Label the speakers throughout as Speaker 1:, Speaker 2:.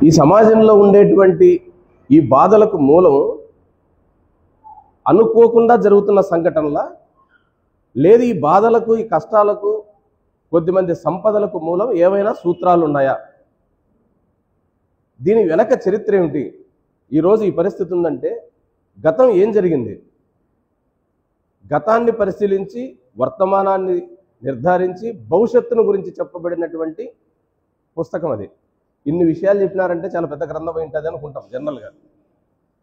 Speaker 1: ఈ సమాజంలో ఉండేటువంటి ఈ బాధలకు మూలం అనుకోకుండా జరుగుతున్న సంఘటనల లేదు, ఈ బాధలకు ఈ కష్టాలకు కొద్దిమంది సంపదలకు మూలం ఏమైనా సూత్రాలు ఉన్నాయా? దీని వెనక చరిత్ర ఏమిటి? ఈరోజు ఈ పరిస్థితి ఉందంటే గతం ఏం జరిగింది, గతాన్ని పరిశీలించి వర్తమానాన్ని నిర్ధారించి భవిష్యత్తును గురించి చెప్పబడినటువంటి పుస్తకం అది. ఇన్ని విషయాలు చెప్పినారంటే చాలా పెద్ద గ్రంథం ఉంటుంది అనుకుంటాం జనరల్గా.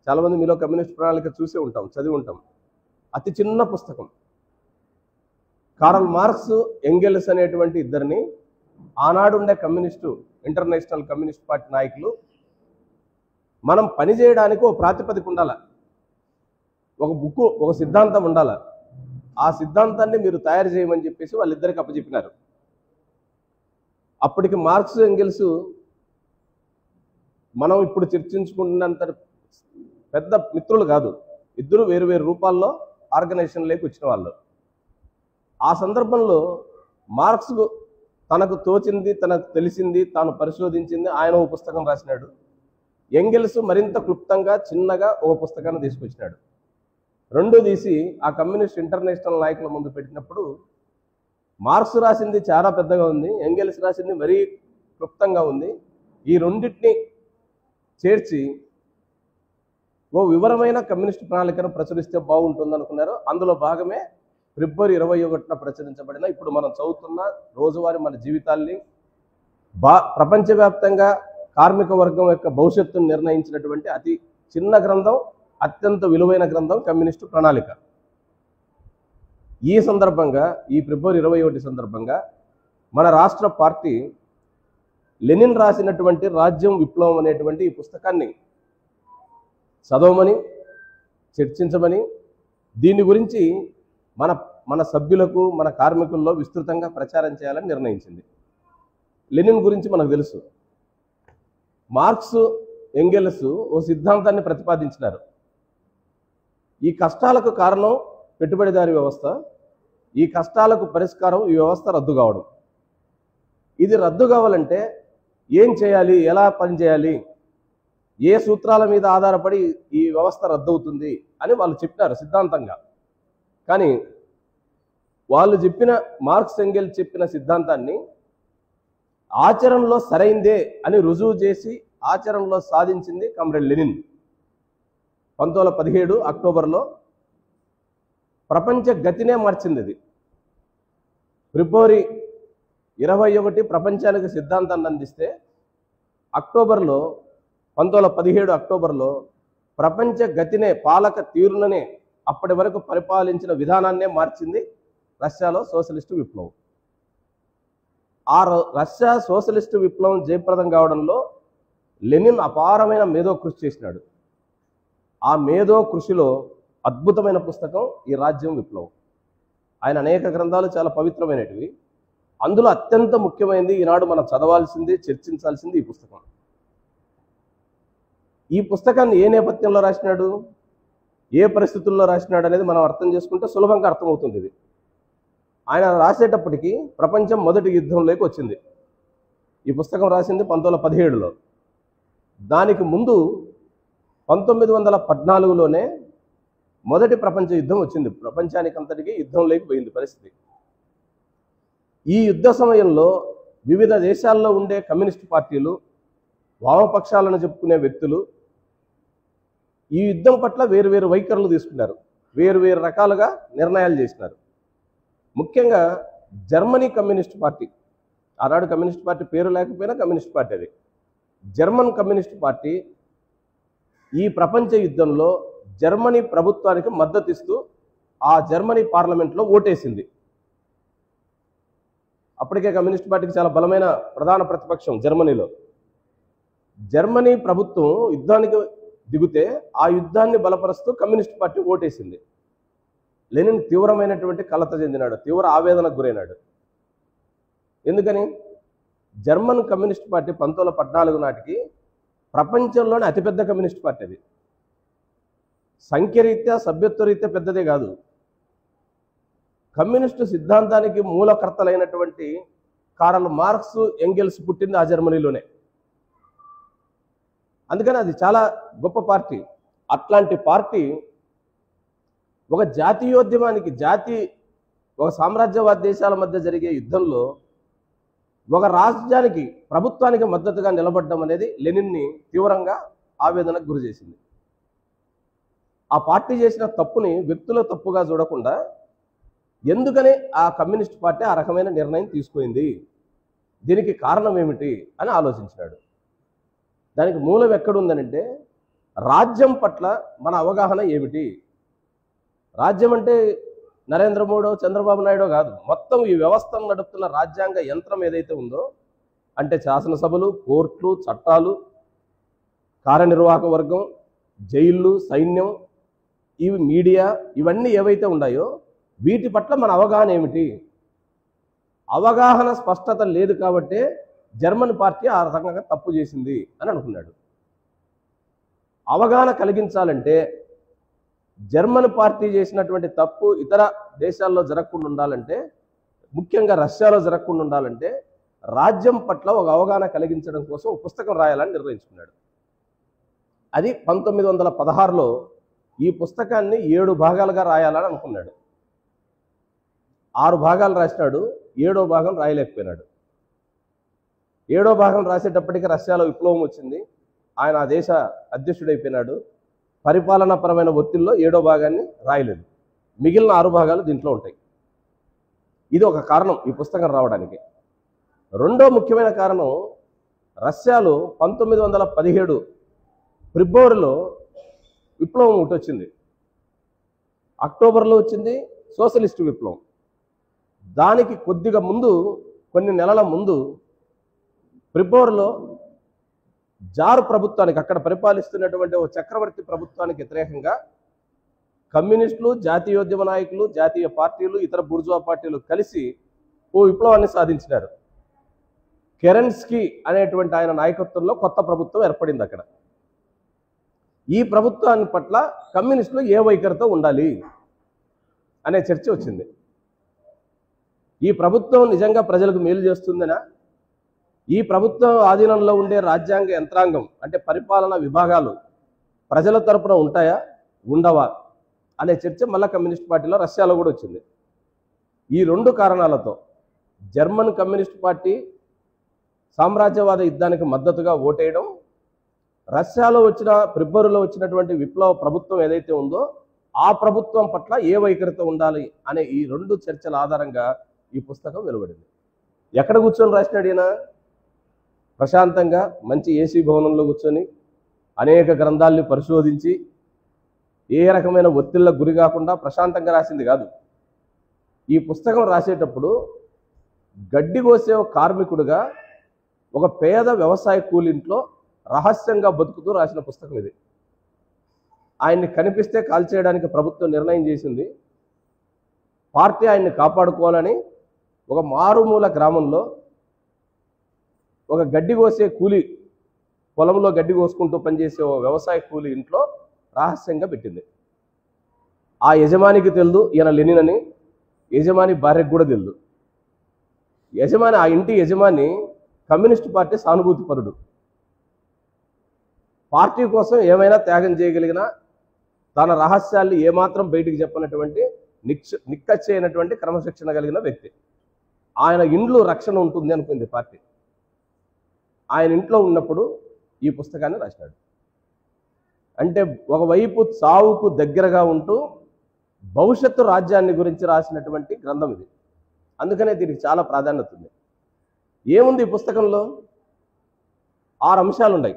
Speaker 1: చాలామంది మీలో కమ్యూనిస్ట్ ప్రణాళిక చూసే ఉంటాం, చదివి ఉంటాం. అతి చిన్న పుస్తకం. కార్ల్ మార్క్స్, ఎంగెల్స్ అనేటువంటి ఇద్దరిని ఆనాడు ఉండే కమ్యూనిస్టు ఇంటర్నేషనల్ కమ్యూనిస్ట్ పార్టీ నాయకులు మనం పనిచేయడానికి ఒక ప్రాతిపదిక ఉండాలి, ఒక బుక్, ఒక సిద్ధాంతం ఉండాలి. ఆ సిద్ధాంతాన్ని మీరు తయారు చేయమని చెప్పేసి వాళ్ళిద్దరికి అప్పచెప్పినారు. అప్పటికి మార్క్స్, ఎంగెల్స్ మనం ఇప్పుడు చర్చించుకున్నంత పెద్ద మిత్రులు కాదు. ఇద్దరు వేరు వేరు రూపాల్లో ఆర్గనైజేషన్లోకి వచ్చిన వాళ్ళు. ఆ సందర్భంలో మార్క్స్ తనకు తోచింది, తనకు తెలిసింది, తాను పరిశోధించింది ఆయన ఒక పుస్తకం రాసినాడు. ఎంగెల్స్ మరింత క్లుప్తంగా చిన్నగా ఒక పుస్తకాన్ని తీసుకొచ్చినాడు. రెండు తీసి ఆ కమ్యూనిస్ట్ ఇంటర్నేషనల్ నాయకుల ముందు పెట్టినప్పుడు మార్క్స్ రాసింది చాలా పెద్దగా ఉంది, ఎంగెల్స్ రాసింది మరీ క్లుప్తంగా ఉంది. ఈ రెండింటిని చేర్చి ఓ వివరమైన కమ్యూనిస్ట్ ప్రణాళికను ప్రచురిస్తే బాగుంటుంది అనుకున్నారు. అందులో భాగమే ఫిబ్రవరి 21న ప్రచురించబడిన ఇప్పుడు మనం చదువుతున్న రోజువారీ మన జీవితాల్ని ప్రపంచవ్యాప్తంగా కార్మిక వర్గం యొక్క భవిష్యత్తును నిర్ణయించినటువంటి అతి చిన్న గ్రంథం, అత్యంత విలువైన గ్రంథం కమ్యూనిస్టు ప్రణాళిక. ఈ సందర్భంగా, ఈ ఫిబ్రవరి 21 సందర్భంగా మన రాష్ట్ర పార్టీ లెనిన్ రాసినటువంటి రాజ్యం విప్లవం అనేటువంటి ఈ పుస్తకాన్ని చదవమని, చర్చించమని, దీని గురించి మన సభ్యులకు, మన కార్మికుల్లో విస్తృతంగా ప్రచారం చేయాలని నిర్ణయించింది. లెనిన్ గురించి మనకు తెలుసు. మార్క్స్, ఎంగెల్స్ ఓ సిద్ధాంతాన్ని ప్రతిపాదించినారు. ఈ కష్టాలకు కారణం పెట్టుబడిదారీ వ్యవస్థ, ఈ కష్టాలకు పరిష్కారం ఈ వ్యవస్థ రద్దు కావడం. ఇది రద్దు కావాలంటే ఏం చేయాలి, ఎలా పనిచేయాలి, ఏ సూత్రాల మీద ఆధారపడి ఈ వ్యవస్థ రద్దవుతుంది అని వాళ్ళు చెప్పినారు సిద్ధాంతంగా. కానీ వాళ్ళు చెప్పిన, మార్క్స్, ఎంగెల్స్ చెప్పిన సిద్ధాంతాన్ని ఆచరణలో సరైందే అని రుజువు చేసి ఆచరణలో సాధించింది కామ్రేడ్ లెనిన్. 1917 అక్టోబర్లో ప్రపంచ గతినే మార్చింది. ఇది ఫిబ్రవరి 21 ప్రపంచానికి సిద్ధాంతాన్ని అందిస్తే అక్టోబర్లో 1917 అక్టోబర్లో ప్రపంచ గతినే, పాలక తీరుననే, అప్పటి వరకు పరిపాలించిన విధానాన్నే మార్చింది రష్యాలో సోషలిస్టు విప్లవం. ఆ రష్యా సోషలిస్టు విప్లవం జయప్రదం కావడంలో లెనిన్ అపారమైన మేధో కృషి చేసినాడు. ఆ మేధో కృషిలో అద్భుతమైన పుస్తకం ఈ రాజ్యం విప్లవం. ఆయన అనేక గ్రంథాలు చాలా పవిత్రమైనటివి. అందులో అత్యంత ముఖ్యమైనది, ఈనాడు మనం చదవాల్సింది, చర్చించాల్సింది ఈ పుస్తకం. ఈ పుస్తకాన్ని ఏ నేపథ్యంలో రాసినాడు, ఏ పరిస్థితుల్లో రాసినాడు అనేది మనం అర్థం చేసుకుంటే సులభంగా అర్థమవుతుంది. ఇది ఆయన రాసేటప్పటికి ప్రపంచం మొదటి యుద్ధంలోకి వచ్చింది. ఈ పుస్తకం రాసింది 1917లో. దానికి ముందు 1914లోనే మొదటి ప్రపంచ యుద్ధం వచ్చింది. ప్రపంచానికి అంతటికీ యుద్ధంలోకి పోయింది పరిస్థితి. ఈ యుద్ధ సమయంలో వివిధ దేశాల్లో ఉండే కమ్యూనిస్ట్ పార్టీలు, వామపక్షాలను చెప్పుకునే వ్యక్తులు ఈ యుద్ధం పట్ల వేరువేరు వైఖరులు తీసుకున్నారు, వేరువేరు రకాలుగా నిర్ణయాలు చేసినారు. ముఖ్యంగా జర్మనీ కమ్యూనిస్ట్ పార్టీ, ఆనాడు కమ్యూనిస్ట్ పార్టీ పేరు లేకపోయినా కమ్యూనిస్ట్ పార్టీ అది. జర్మన్ కమ్యూనిస్ట్ పార్టీ ఈ ప్రపంచ యుద్ధంలో జర్మనీ ప్రభుత్వానికి మద్దతు ఇస్తూ ఆ జర్మనీ పార్లమెంట్లో ఓటేసింది. అప్పటికే కమ్యూనిస్ట్ పార్టీకి చాలా బలమైన ప్రధాన ప్రతిపక్షం జర్మనీలో. జర్మనీ ప్రభుత్వం యుద్ధానికి దిగితే ఆ యుద్ధాన్ని బలపరుస్తూ కమ్యూనిస్ట్ పార్టీ ఓటేసింది. లెనిన్ తీవ్రమైనటువంటి కలత చెందినాడు, తీవ్ర ఆవేదనకు గురైనాడు. ఎందుకని? జర్మన్ కమ్యూనిస్ట్ పార్టీ 1914 నాటికి ప్రపంచంలోనే అతిపెద్ద కమ్యూనిస్ట్ పార్టీ. అది సంఖ్యరీత్యా, సభ్యత్వరీత్యా పెద్దదే కాదు. కమ్యూనిస్టు సిద్ధాంతానికి మూలకర్తలైనటువంటి కార్ల్ మార్క్స్, ఎంగెల్స్ పుట్టింది ఆ జర్మనీలోనే. అందుకని అది చాలా గొప్ప పార్టీ. అట్లాంటి పార్టీ ఒక జాతీయోద్యమానికి ఒక సామ్రాజ్యవాద దేశాల మధ్య జరిగే యుద్ధంలో ఒక రాజ్యానికి ప్రభుత్వానికి మద్దతుగా నిలబడడం అనేది లెనిన్ని తీవ్రంగా ఆవేదనకు గురి చేసింది. ఆ పార్టీ చేసిన తప్పుని వ్యక్తుల తప్పుగా చూడకుండా ఎందుకని ఆ కమ్యూనిస్ట్ పార్టీ ఆ రకమైన నిర్ణయం తీసుకుంది, దీనికి కారణం ఏమిటి అని ఆలోచించినాడు. దానికి మూలం ఎక్కడుందనంటే రాజ్యం పట్ల మన అవగాహన ఏమిటి. రాజ్యం అంటే నరేంద్ర మోడో చంద్రబాబు నాయుడో కాదు, మొత్తం ఈ వ్యవస్థను నడుపుతున్న రాజ్యాంగ యంత్రం ఏదైతే ఉందో, అంటే శాసనసభలు, కోర్టులు, చట్టాలు, కార్యనిర్వాహక వర్గం, జైళ్ళు, సైన్యం, ఇవి మీడియా, ఇవన్నీ ఏవైతే ఉన్నాయో వీటి పట్ల మన అవగాహన ఏమిటి. అవగాహన స్పష్టత లేదు కాబట్టే జర్మన్ పార్టీ ఆ రకంగా తప్పు చేసింది అని అనుకున్నాడు. అవగాహన కలిగించాలంటే జర్మన్ పార్టీ చేసినటువంటి తప్పు ఇతర దేశాల్లో జరగకుండా ఉండాలంటే, ముఖ్యంగా రష్యాలో జరగకుండా ఉండాలంటే రాజ్యం పట్ల ఒక అవగాహన కలిగించడం కోసం ఒక పుస్తకం రాయాలని నిర్ణయించుకున్నాడు. అది 1916లో ఈ పుస్తకాన్ని 7 భాగాలుగా రాయాలని అనుకున్నాడు. 6 భాగాలు రాసినాడు, 7వ భాగం రాయలేకపోయినాడు. 7వ భాగం రాసేటప్పటికి రష్యాలో విప్లవం వచ్చింది, ఆయన ఆ దేశ అధ్యక్షుడైపోయినాడు. పరిపాలనాపరమైన ఒత్తిడిలో 7వ భాగాన్ని రాయలేదు. మిగిలిన 6 భాగాలు దీంట్లో ఉంటాయి. ఇది ఒక కారణం ఈ పుస్తకం రావడానికి. రెండో ముఖ్యమైన కారణం, రష్యాలో 1917 ఫిబ్రవరిలో విప్లవం ఒకటి వచ్చింది. అక్టోబర్లో వచ్చింది సోషలిస్టు విప్లవం. దానికి కొద్దిగా ముందు, కొన్ని నెలల ముందు ఫిబ్రవరిలో జారు ప్రభుత్వానికి, అక్కడ పరిపాలిస్తున్నటువంటి ఒక చక్రవర్తి ప్రభుత్వానికి వ్యతిరేకంగా కమ్యూనిస్టులు, జాతీయోద్యమ నాయకులు, జాతీయ పార్టీలు, ఇతర బూర్జువా పార్టీలు కలిసి ఓ విప్లవాన్ని సాధించినారు. కెరెన్స్కీ అనేటువంటి ఆయన నాయకత్వంలో కొత్త ప్రభుత్వం ఏర్పడింది అక్కడ. ఈ ప్రభుత్వాన్ని పట్ల కమ్యూనిస్టులు ఏ వైఖరితో ఉండాలి అనే చర్చ వచ్చింది. ఈ ప్రభుత్వం నిజంగా ప్రజలకు మేలు చేస్తుందనా, ఈ ప్రభుత్వం ఆధీనంలో ఉండే రాజ్యాంగ యంత్రాంగం అంటే పరిపాలనా విభాగాలు ప్రజల తరపున ఉంటాయా, ఉండవా అనే చర్చ మళ్ళా కమ్యూనిస్ట్ పార్టీలో రష్యాలో కూడా వచ్చింది. ఈ 2 కారణాలతో జర్మన్ కమ్యూనిస్ట్ పార్టీ సామ్రాజ్యవాద యుద్ధానికి మద్దతుగా ఓటేయడం, రష్యాలో ఫిబ్రవరిలో వచ్చినటువంటి విప్లవ ప్రభుత్వం ఏదైతే ఉందో ఆ ప్రభుత్వం పట్ల ఏ వైఖరితో ఉండాలి అనే ఈ 2 చర్చల ఆధారంగా ఈ పుస్తకం వెలువడింది. ఎక్కడ కూర్చొని రాసినాడు ఈయన? ప్రశాంతంగా మంచి ఏసీ భవనంలో కూర్చొని అనేక గ్రంథాలని పరిశోధించి ఏ రకమైన ఒత్తిళ్లకు గురి కాకుండా ప్రశాంతంగా రాసింది కాదు. ఈ పుస్తకం రాసేటప్పుడు గడ్డి కోసే ఒక కార్మికుడిగా ఒక పేద వ్యవసాయ కూలింట్లో రహస్యంగా బతుకుతూ రాసిన పుస్తకం ఇది. ఆయన్ని కనిపిస్తే కాల్చేయడానికి ప్రభుత్వం నిర్ణయం చేసింది. పార్టీ ఆయన్ని కాపాడుకోవాలని ఒక మారుమూల గ్రామంలో ఒక గడ్డి కోసే కూలి, పొలంలో గడ్డి కోసుకుంటూ పనిచేసే ఓ వ్యవసాయ కూలి ఇంట్లో రహస్యంగా పెట్టింది. ఆ యజమానికి తెలియదు ఈయన లెనిన్ అని, యజమాని భార్యకు కూడా తెలియదు. ఆ ఇంటి యజమాని కమ్యూనిస్ట్ పార్టీ సానుభూతి పరుడు, పార్టీ కోసం ఏమైనా త్యాగం చేయగలిగిన, తన రహస్యాల్ని ఏమాత్రం బయటికి చెప్పనటువంటి నిక్కచ్చైనటువంటి క్రమశిక్షణ కలిగిన వ్యక్తి. ఆయన ఇంట్లో రక్షణ ఉంటుంది అనుకుంది పార్టీ. ఆయన ఇంట్లో ఉన్నప్పుడు ఈ పుస్తకాన్ని రాసినాడు. అంటే ఒకవైపు చావుకు దగ్గరగా ఉంటూ భవిష్యత్తు రాజ్యాన్ని గురించి రాసినటువంటి గ్రంథం ఇది. అందుకనే దీనికి చాలా ప్రాధాన్యత ఉంది. ఏముంది ఈ పుస్తకంలో? 6 అంశాలు ఉన్నాయి.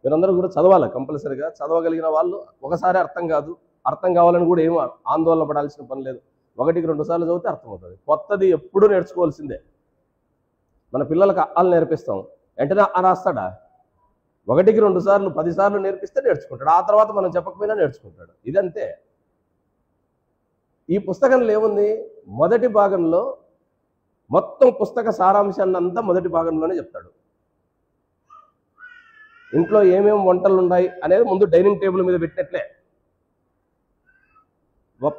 Speaker 1: మీరందరూ కూడా చదవాలి, కంపల్సరీగా చదవగలిగిన వాళ్ళు. ఒకసారి అర్థం కావాలని కూడా ఏమో ఆందోళన పడాల్సిన పని లేదు. 1-2 సార్లు చదివితే అర్థమవుతుంది. కొత్తది ఎప్పుడూ నేర్చుకోవాల్సిందే. మన పిల్లలకు అల్లు నేర్పిస్తాం, వెంటనే రాస్తాడా? 1-2 సార్లు 10 సార్లు నేర్పిస్తే నేర్చుకుంటాడు. ఆ తర్వాత మనం చెప్పకపోయినా నేర్చుకుంటాడు. ఇదంతే. ఈ పుస్తకంలో ఏముంది? మొదటి భాగంలో మొత్తం పుస్తక సారాంశాన్ని అంతా మొదటి భాగంలోనే చెప్తాడు. ఇంట్లో ఏమేమి వంటలు ఉన్నాయి అనేది ముందు డైనింగ్ టేబుల్ మీద పెట్టినట్లే.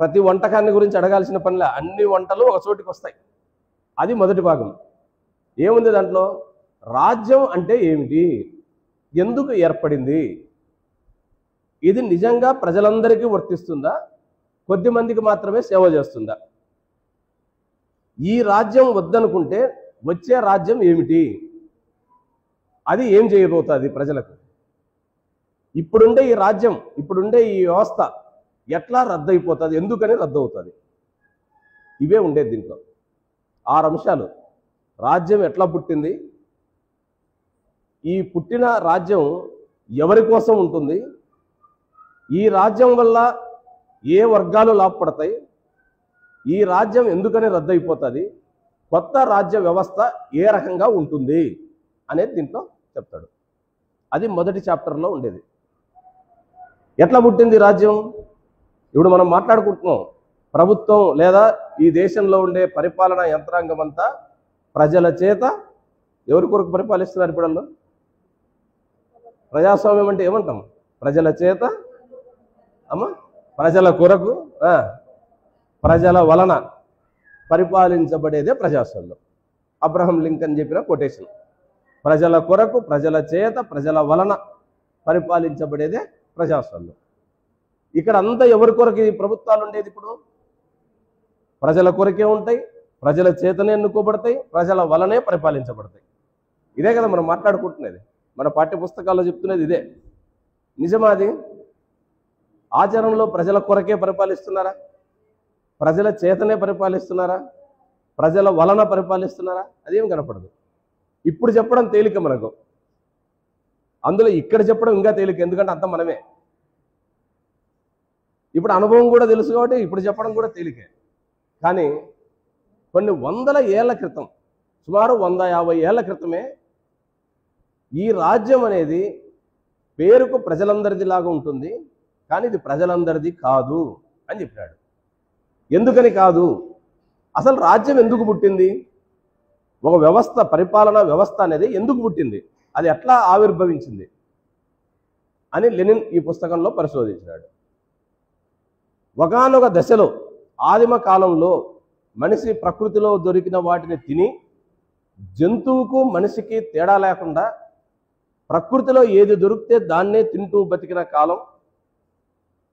Speaker 1: ప్రతి వంటకాన్ని గురించి అడగాల్సిన పనిలే, అన్ని వంటలు ఒక చోటికి వస్తాయి. అది మొదటి భాగం. ఏముంది దాంట్లో? రాజ్యం అంటే ఏమిటి, ఎందుకు ఏర్పడింది? ఇది నిజంగా ప్రజలందరికీ వర్తిస్తుందా? కొద్ది మందికి మాత్రమే సేవ చేస్తుందా? ఈ రాజ్యం వద్దనుకుంటే వచ్చే రాజ్యం ఏమిటి? అది ఏం చేయబోతుంది ప్రజలకు? ఇప్పుడుండే ఈ రాజ్యం, ఇప్పుడుండే ఈ వ్యవస్థ ఎట్లా రద్దయిపోతుంది? ఎందుకని రద్దు అవుతుంది? ఇవే ఉండేది దీంట్లో 6 అంశాలు. రాజ్యం ఎట్లా పుట్టింది, ఈ పుట్టిన రాజ్యం ఎవరి కోసం ఉంటుంది, ఈ రాజ్యం వల్ల ఏ వర్గాలు లాభపడతాయి, ఈ రాజ్యం ఎందుకని రద్దయిపోతుంది, కొత్త రాజ్య వ్యవస్థ ఏ రకంగా ఉంటుంది అనేది దీంట్లో చెప్తాడు. అది మొదటి చాప్టర్లో ఉండేది. ఎట్లా పుట్టింది రాజ్యం? ఇప్పుడు మనం మాట్లాడుకుంటున్నాం, ప్రభుత్వం లేదా ఈ దేశంలో ఉండే పరిపాలనా యంత్రాంగం అంతా ప్రజల చేత ఎవరి కొరకు పరిపాలిస్తున్నారు? ఇప్పుడు ప్రజాస్వామ్యం అంటే ఏమంటాం? ప్రజల చేత, ప్రజల కొరకు, ప్రజల వలన పరిపాలించబడేదే ప్రజాస్వామ్యం. అబ్రహం లింకన్ చెప్పిన కొటేషన్. ప్రజల కొరకు, ప్రజల చేత, ప్రజల వలన పరిపాలించబడేదే ప్రజాస్వామ్యం. ఇక్కడ అంతా ఎవరి కొరకు ఈ ప్రభుత్వాలు ఉండేది? ఇప్పుడు ప్రజల కొరకే ఉంటాయి, ప్రజల చేతనే ఎన్నుకోబడతాయి, ప్రజల వలనే పరిపాలించబడతాయి. ఇదే కదా మనం మాట్లాడుకుంటున్నది, మన పాఠ్య పుస్తకాల్లో చెప్తున్నది ఇదే. నిజమా అది? ఆచరణలో ప్రజల కొరకే పరిపాలిస్తున్నారా? ప్రజల చేతనే పరిపాలిస్తున్నారా? ప్రజల వలన పరిపాలిస్తున్నారా? అదేం కనపడదు. ఇప్పుడు చెప్పడం తేలిక మనకు, అందులో ఇక్కడ చెప్పడం ఇంకా తేలిక, ఎందుకంటే అంత మనమే. ఇప్పుడు అనుభవం కూడా తెలుసు కాబట్టి ఇప్పుడు చెప్పడం కూడా తేలికే. కానీ కొన్ని వందల ఏళ్ల క్రితం, సుమారు 150 ఏళ్ల క్రితమే ఈ రాజ్యం అనేది పేరుకు ప్రజలందరిది లాగా ఉంటుంది, కానీ ఇది ప్రజలందరిది కాదు అని చెప్పాడు. ఎందుకని కాదు? అసలు రాజ్యం ఎందుకు పుట్టింది? ఒక వ్యవస్థ, పరిపాలనా వ్యవస్థ అనేది ఎందుకు పుట్టింది? అది ఎట్లా ఆవిర్భవించింది అని లెనిన్ ఈ పుస్తకంలో పరిశోధించాడు. ఒకానొక దశలో, ఆదిమ కాలంలో మనిషి ప్రకృతిలో దొరికిన వాటిని తిని, జంతువుకు మనిషికి తేడా లేకుండా ప్రకృతిలో ఏది దొరికితే దాన్నే తింటూ బతికిన కాలం,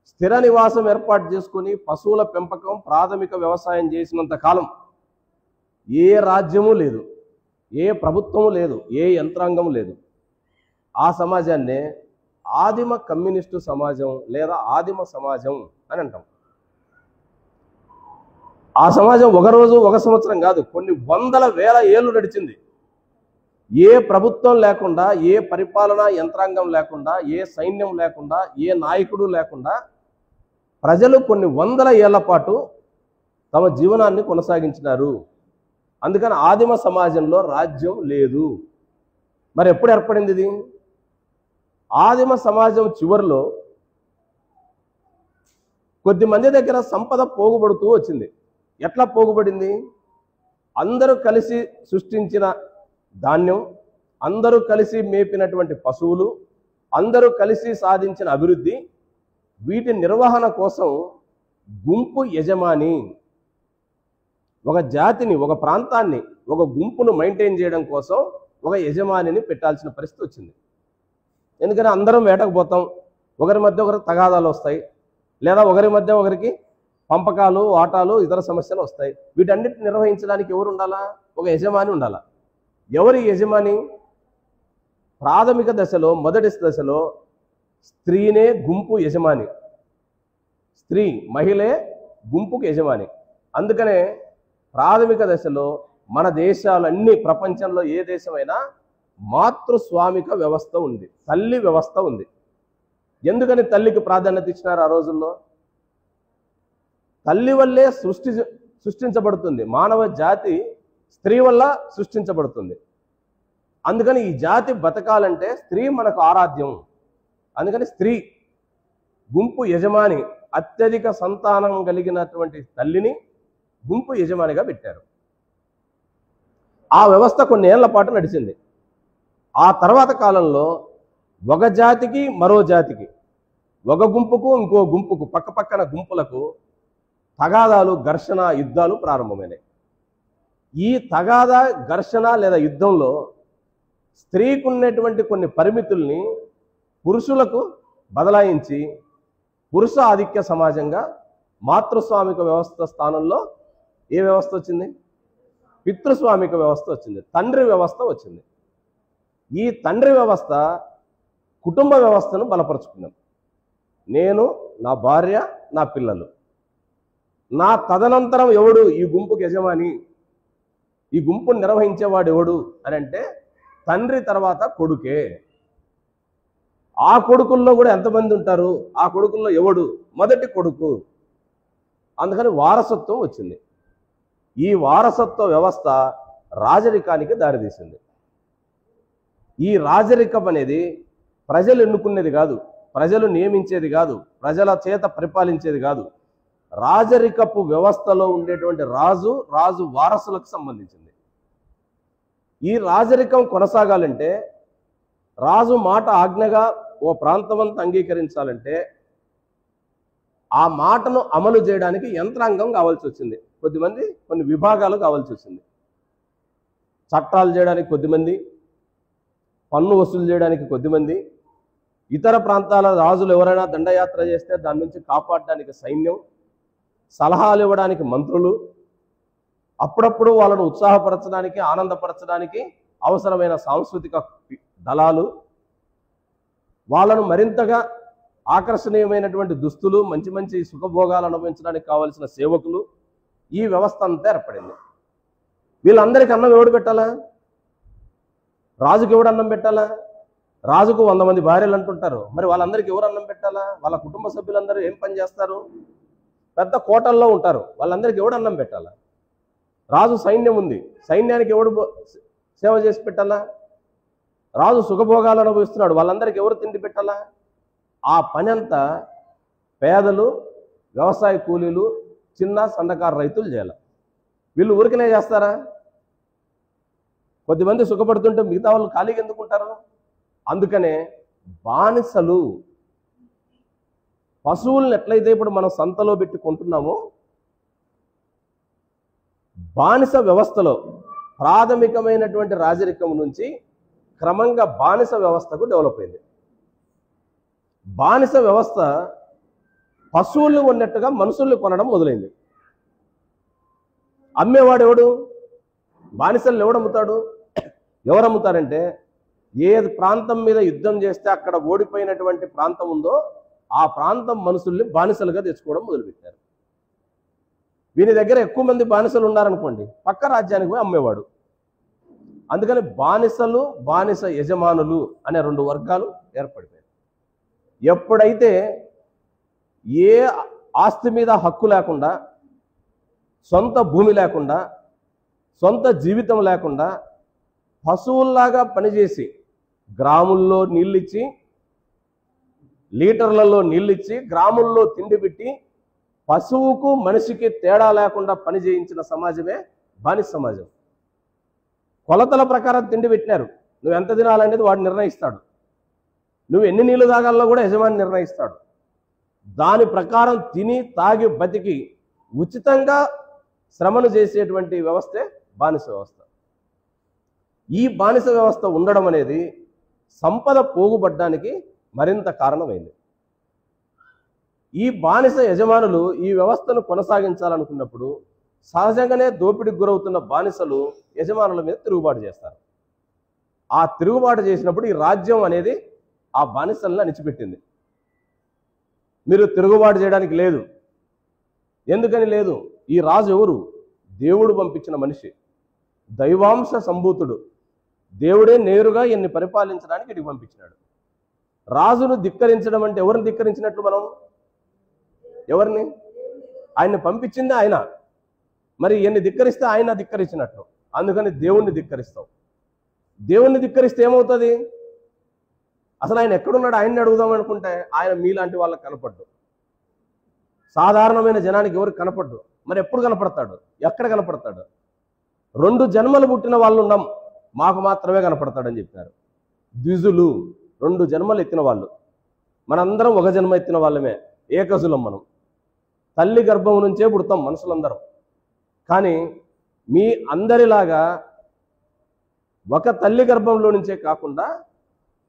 Speaker 1: స్థిర నివాసం ఏర్పాటు చేసుకుని పశువుల పెంపకం, ప్రాథమిక వ్యవసాయం చేసినంత కాలం ఏ రాజ్యము లేదు, ఏ ప్రభుత్వము లేదు, ఏ యంత్రాంగము లేదు. ఆ సమాజాన్నే ఆదిమ కమ్యూనిస్టు సమాజం లేదా ఆదిమ సమాజం అని అంటాం. ఆ సమాజం ఒక రోజు, ఒక సంవత్సరం కాదు, కొన్ని వందల వేల ఏళ్ళు నడిచింది. ఏ ప్రభుత్వం లేకుండా, ఏ పరిపాలనా యంత్రాంగం లేకుండా, ఏ సైన్యం లేకుండా, ఏ నాయకుడు లేకుండా ప్రజలు కొన్ని వందల ఏళ్ల పాటు తమ జీవనాన్ని కొనసాగించినారు. అందుకని ఆదిమ సమాజంలో రాజ్యం లేదు. మరి ఎప్పుడు ఏర్పడింది ఇది? ఆదిమ సమాజం చివరిలో కొద్ది మంది దగ్గర సంపద పోగుబడుతూ వచ్చింది. ఎట్లా పోగుబడింది? అందరూ కలిసి సృష్టించిన ధాన్యం, అందరూ కలిసి మేపినటువంటి పశువులు, అందరూ కలిసి సాధించిన అభివృద్ధి, వీటి నిర్వహణ కోసం గుంపు యజమాని ఒక జాతిని, ఒక ప్రాంతాన్ని, ఒక గుంపును మెయింటైన్ చేయడం కోసం ఒక యజమానిని పెట్టాల్సిన పరిస్థితి వచ్చింది. ఎందుకని అందరం వేటకు పోతాం, ఒకరి మధ్య ఒకరి తగాదాలు వస్తాయి, లేదా ఒకరి మధ్య ఒకరికి పంపకాలు, ఆటాలు, ఇతర సమస్యలు వస్తాయి. వీటన్నిటిని నిర్వహించడానికి ఎవరు ఉండాలా? ఒక యజమాని ఉండాలా. ఎవరి యజమాని? ప్రాథమిక దశలో, మొదటి దశలో స్త్రీనే గుంపు యజమాని. స్త్రీ, మహిళే గుంపుకు యజమాని. అందుకనే ప్రాథమిక దశలో మన దేశాలన్నీ, ప్రపంచంలో ఏ దేశమైనా మాతృస్వామిక వ్యవస్థ ఉంది, తల్లి వ్యవస్థ ఉంది. ఎందుకని తల్లికి ప్రాధాన్యత ఇచ్చినారు ఆ రోజుల్లో? తల్లి వల్లే సృష్టించబడుతుంది. మానవ జాతి స్త్రీ వల్ల సృష్టించబడుతుంది. అందుకని ఈ జాతి బతకాలంటే స్త్రీ మనకు ఆరాధ్యం. అందుకని స్త్రీ గుంపు యజమాని, అత్యధిక సంతానం కలిగినటువంటి తల్లిని గుంపు యజమానిగా పెట్టారు. ఆ వ్యవస్థ కొన్ని ఏళ్ల పాటు నడిచింది. ఆ తర్వాత కాలంలో ఒక జాతికి మరో జాతికి, ఒక గుంపుకు ఇంకో గుంపుకు, పక్కపక్కన గుంపులకు తగాదాలు, ఘర్షణ, యుద్ధాలు ప్రారంభమైనాయి. ఈ తగాదా, ఘర్షణ లేదా యుద్ధంలో స్త్రీకి ఉన్నటువంటి కొన్ని పరిమితుల్ని పురుషులకు బదలాయించి పురుష ఆధిక్య సమాజంగా మాతృస్వామిక వ్యవస్థ స్థానంలో ఏ వ్యవస్థ వచ్చింది? పితృస్వామిక వ్యవస్థ వచ్చింది, తండ్రి వ్యవస్థ వచ్చింది. ఈ తండ్రి వ్యవస్థ కుటుంబ వ్యవస్థను బలపరుచుకున్నాం. నేను, నా భార్య, నా పిల్లలు. నా తదనంతరం ఎవడు ఈ గుంపుకి యజమాని, ఈ గుంపును నిర్వహించేవాడు ఎవడు అని అంటే తండ్రి తర్వాత కొడుకే. ఆ కొడుకుల్లో కూడా ఎంతమంది ఉంటారు? ఆ కొడుకుల్లో ఎవడు? మొదటి కొడుకు. అందుకని వారసత్వం వచ్చింది. ఈ వారసత్వ వ్యవస్థ రాజరికానికి దారితీసింది. ఈ రాజరికం అనేది ప్రజలు ఎన్నుకునేది కాదు, ప్రజలు నియమించేది కాదు, ప్రజల చేత పరిపాలించేది కాదు. రాజరికపు వ్యవస్థలో ఉండేటువంటి రాజు వారసులకు సంబంధించింది. ఈ రాజరికం కొనసాగాలంటే, రాజు మాట ఆజ్ఞగా ఓ ప్రాంతమంతా అంగీకరించాలంటే ఆ మాటను అమలు చేయడానికి యంత్రాంగం కావాల్సి వచ్చింది. కొద్దిమంది కొన్ని విభాగాలు కావాల్సి వచ్చింది. చట్టాలు చేయడానికి కొద్దిమంది, పన్ను వసూలు చేయడానికి కొద్దిమంది, ఇతర ప్రాంతాల రాజులు ఎవరైనా దండయాత్ర చేస్తే దాని నుంచి కాపాడడానికి సైన్యం, సలహాలు ఇవ్వడానికి మంత్రులు, అప్పుడప్పుడు వాళ్ళను ఉత్సాహపరచడానికి ఆనందపరచడానికి అవసరమైన సాంస్కృతిక దళాలు, వాళ్ళను మరింతగా ఆకర్షణీయమైనటువంటి దుస్తులు, మంచి మంచి సుఖభోగాలు అనుభవించడానికి కావలసిన సేవకులు, ఈ వ్యవస్థ అంతా ఏర్పడింది. వీళ్ళందరికీ అన్నం ఎవడు పెట్టాలా? రాజుకి ఎవడు అన్నం పెట్టాలా? రాజుకు 100 మంది భార్యలు అంటుంటారు. మరి వాళ్ళందరికీ ఎవరు అన్నం పెట్టాలా? వాళ్ళ కుటుంబ సభ్యులందరూ ఏం పని చేస్తారు? పెద్ద కోటల్లో ఉంటారు. వాళ్ళందరికీ ఎవడు అన్నం పెట్టాలా? రాజు సైన్యం ఉంది, సైన్యానికి ఎవడు సేవ చేసి పెట్టాలా? రాజు సుఖభోగాలు అనుభవిస్తున్నాడు, వాళ్ళందరికీ ఎవరు తిండి పెట్టాలా? ఆ పని అంతా పేదలు, వ్యవసాయ కూలీలు, చిన్న సన్నకారు రైతులు చేయాలి. వీళ్ళు ఊరికనే చేస్తారా? కొద్దిమంది సుఖపడుతుంటే మిగతా వాళ్ళు ఖాళీగా ఎందుకుంటారు? అందుకనే బానిసలు, పశువులను ఎట్లయితే ఇప్పుడు మనం సంతలో పెట్టి కొంటున్నామో, బానిస వ్యవస్థలో ప్రాథమికమైనటువంటి రాజరికం నుంచి క్రమంగా బానిస వ్యవస్థకు డెవలప్ అయింది. బానిస వ్యవస్థ పశువుల్ని కొన్నట్టుగా మనుషుల్ని కొనడం మొదలైంది. అమ్మేవాడు ఎవడు? బానిసలు ఎవడమ్ముతాడు? ఎవరు అమ్ముతారంటే, ఏ ప్రాంతం మీద యుద్ధం చేస్తే అక్కడ ఓడిపోయినటువంటి ప్రాంతం ఉందో ఆ ప్రాంతం మనుషుల్ని బానిసలుగా తెచ్చుకోవడం మొదలుపెట్టారు. వీని దగ్గర ఎక్కువ మంది బానిసలు ఉన్నారనుకోండి, పక్క రాజ్యానికి పోయి అమ్మేవాడు. అందుకని బానిసలు, బానిస యజమానులు అనే 2 వర్గాలు ఏర్పడిపోయాయి. ఎప్పుడైతే ఏ ఆస్తి మీద హక్కు లేకుండా, సొంత భూమి లేకుండా, సొంత జీవితం లేకుండా పశువుల్లాగా పనిచేసి గ్రాముల్లో నీళ్ళిచ్చి, లీటర్లలో నీళ్ళిచ్చి, గ్రాముల్లో తిండి పెట్టి పశువుకు మనిషికి తేడా లేకుండా పని చేయించిన సమాజమే బానిస సమాజం. కొలతల ప్రకారం తిండి పెట్టినారు. నువ్వు ఎంత తినాలనేది వాడు నిర్ణయిస్తాడు. నువ్వు ఎన్ని నీళ్లు తాగాలో కూడా యజమాని నిర్ణయిస్తాడు. దాని ప్రకారం తిని తాగి బతికి ఉచితంగా శ్రమను చేసేటువంటి వ్యవస్థే బానిస వ్యవస్థ. ఈ బానిస వ్యవస్థ ఉండడం అనేది సంపద పోగుబడ్డానికి మరింత కారణమైంది. ఈ బానిస యజమానులు ఈ వ్యవస్థను కొనసాగించాలనుకున్నప్పుడు సహజంగానే దోపిడికి గురవుతున్న బానిసలు యజమానుల మీద తిరుగుబాటు చేస్తారు. ఆ తిరుగుబాటు చేసినప్పుడు ఈ రాజ్యం అనేది ఆ బానిసలను అణిచిపెట్టింది. మీరు తిరుగుబాటు చేయడానికి లేదు. ఎందుకని లేదు? ఈ రాజు ఎవరు? దేవుడు పంపించిన మనిషి, దైవాంశ సంభూతుడు. దేవుడే నేరుగా ఈయన్ని పరిపాలించడానికి ఇటు పంపించినాడు. రాజును ధిక్కరించడం అంటే ఎవరిని ధిక్కరించినట్లు? మనం ఎవరిని? ఆయన్ని పంపించింది ఆయన. మరి ఈయన్ని ధిక్కరిస్తే ఆయన ధిక్కరించినట్లు. అందుకని దేవుణ్ణి ధిక్కరిస్తాం. దేవుణ్ణి ధిక్కరిస్తే ఏమవుతుంది? అసలు ఆయన ఎక్కడున్నాడు ఆయన్ని అడుగుదాం అనుకుంటే ఆయన మీలాంటి వాళ్ళకి కనపడ్డు. సాధారణమైన జనానికి ఎవరికి కనపడ్డు. మరి ఎప్పుడు కనపడతాడు? ఎక్కడ కనపడతాడు? 2 జన్మలు పుట్టిన వాళ్ళు ఉన్నాం, మాకు మాత్రమే కనపడతాడని చెప్పినారు. ద్విజులు, 2 జన్మలు ఎత్తిన వాళ్ళు. మనందరం 1 జన్మ ఎత్తిన వాళ్ళమే, ఏకజులం. మనం తల్లి గర్భం నుంచే పుడతాం మనుషులందరం. కానీ మీ అందరిలాగా ఒక తల్లి గర్భంలో నుంచే కాకుండా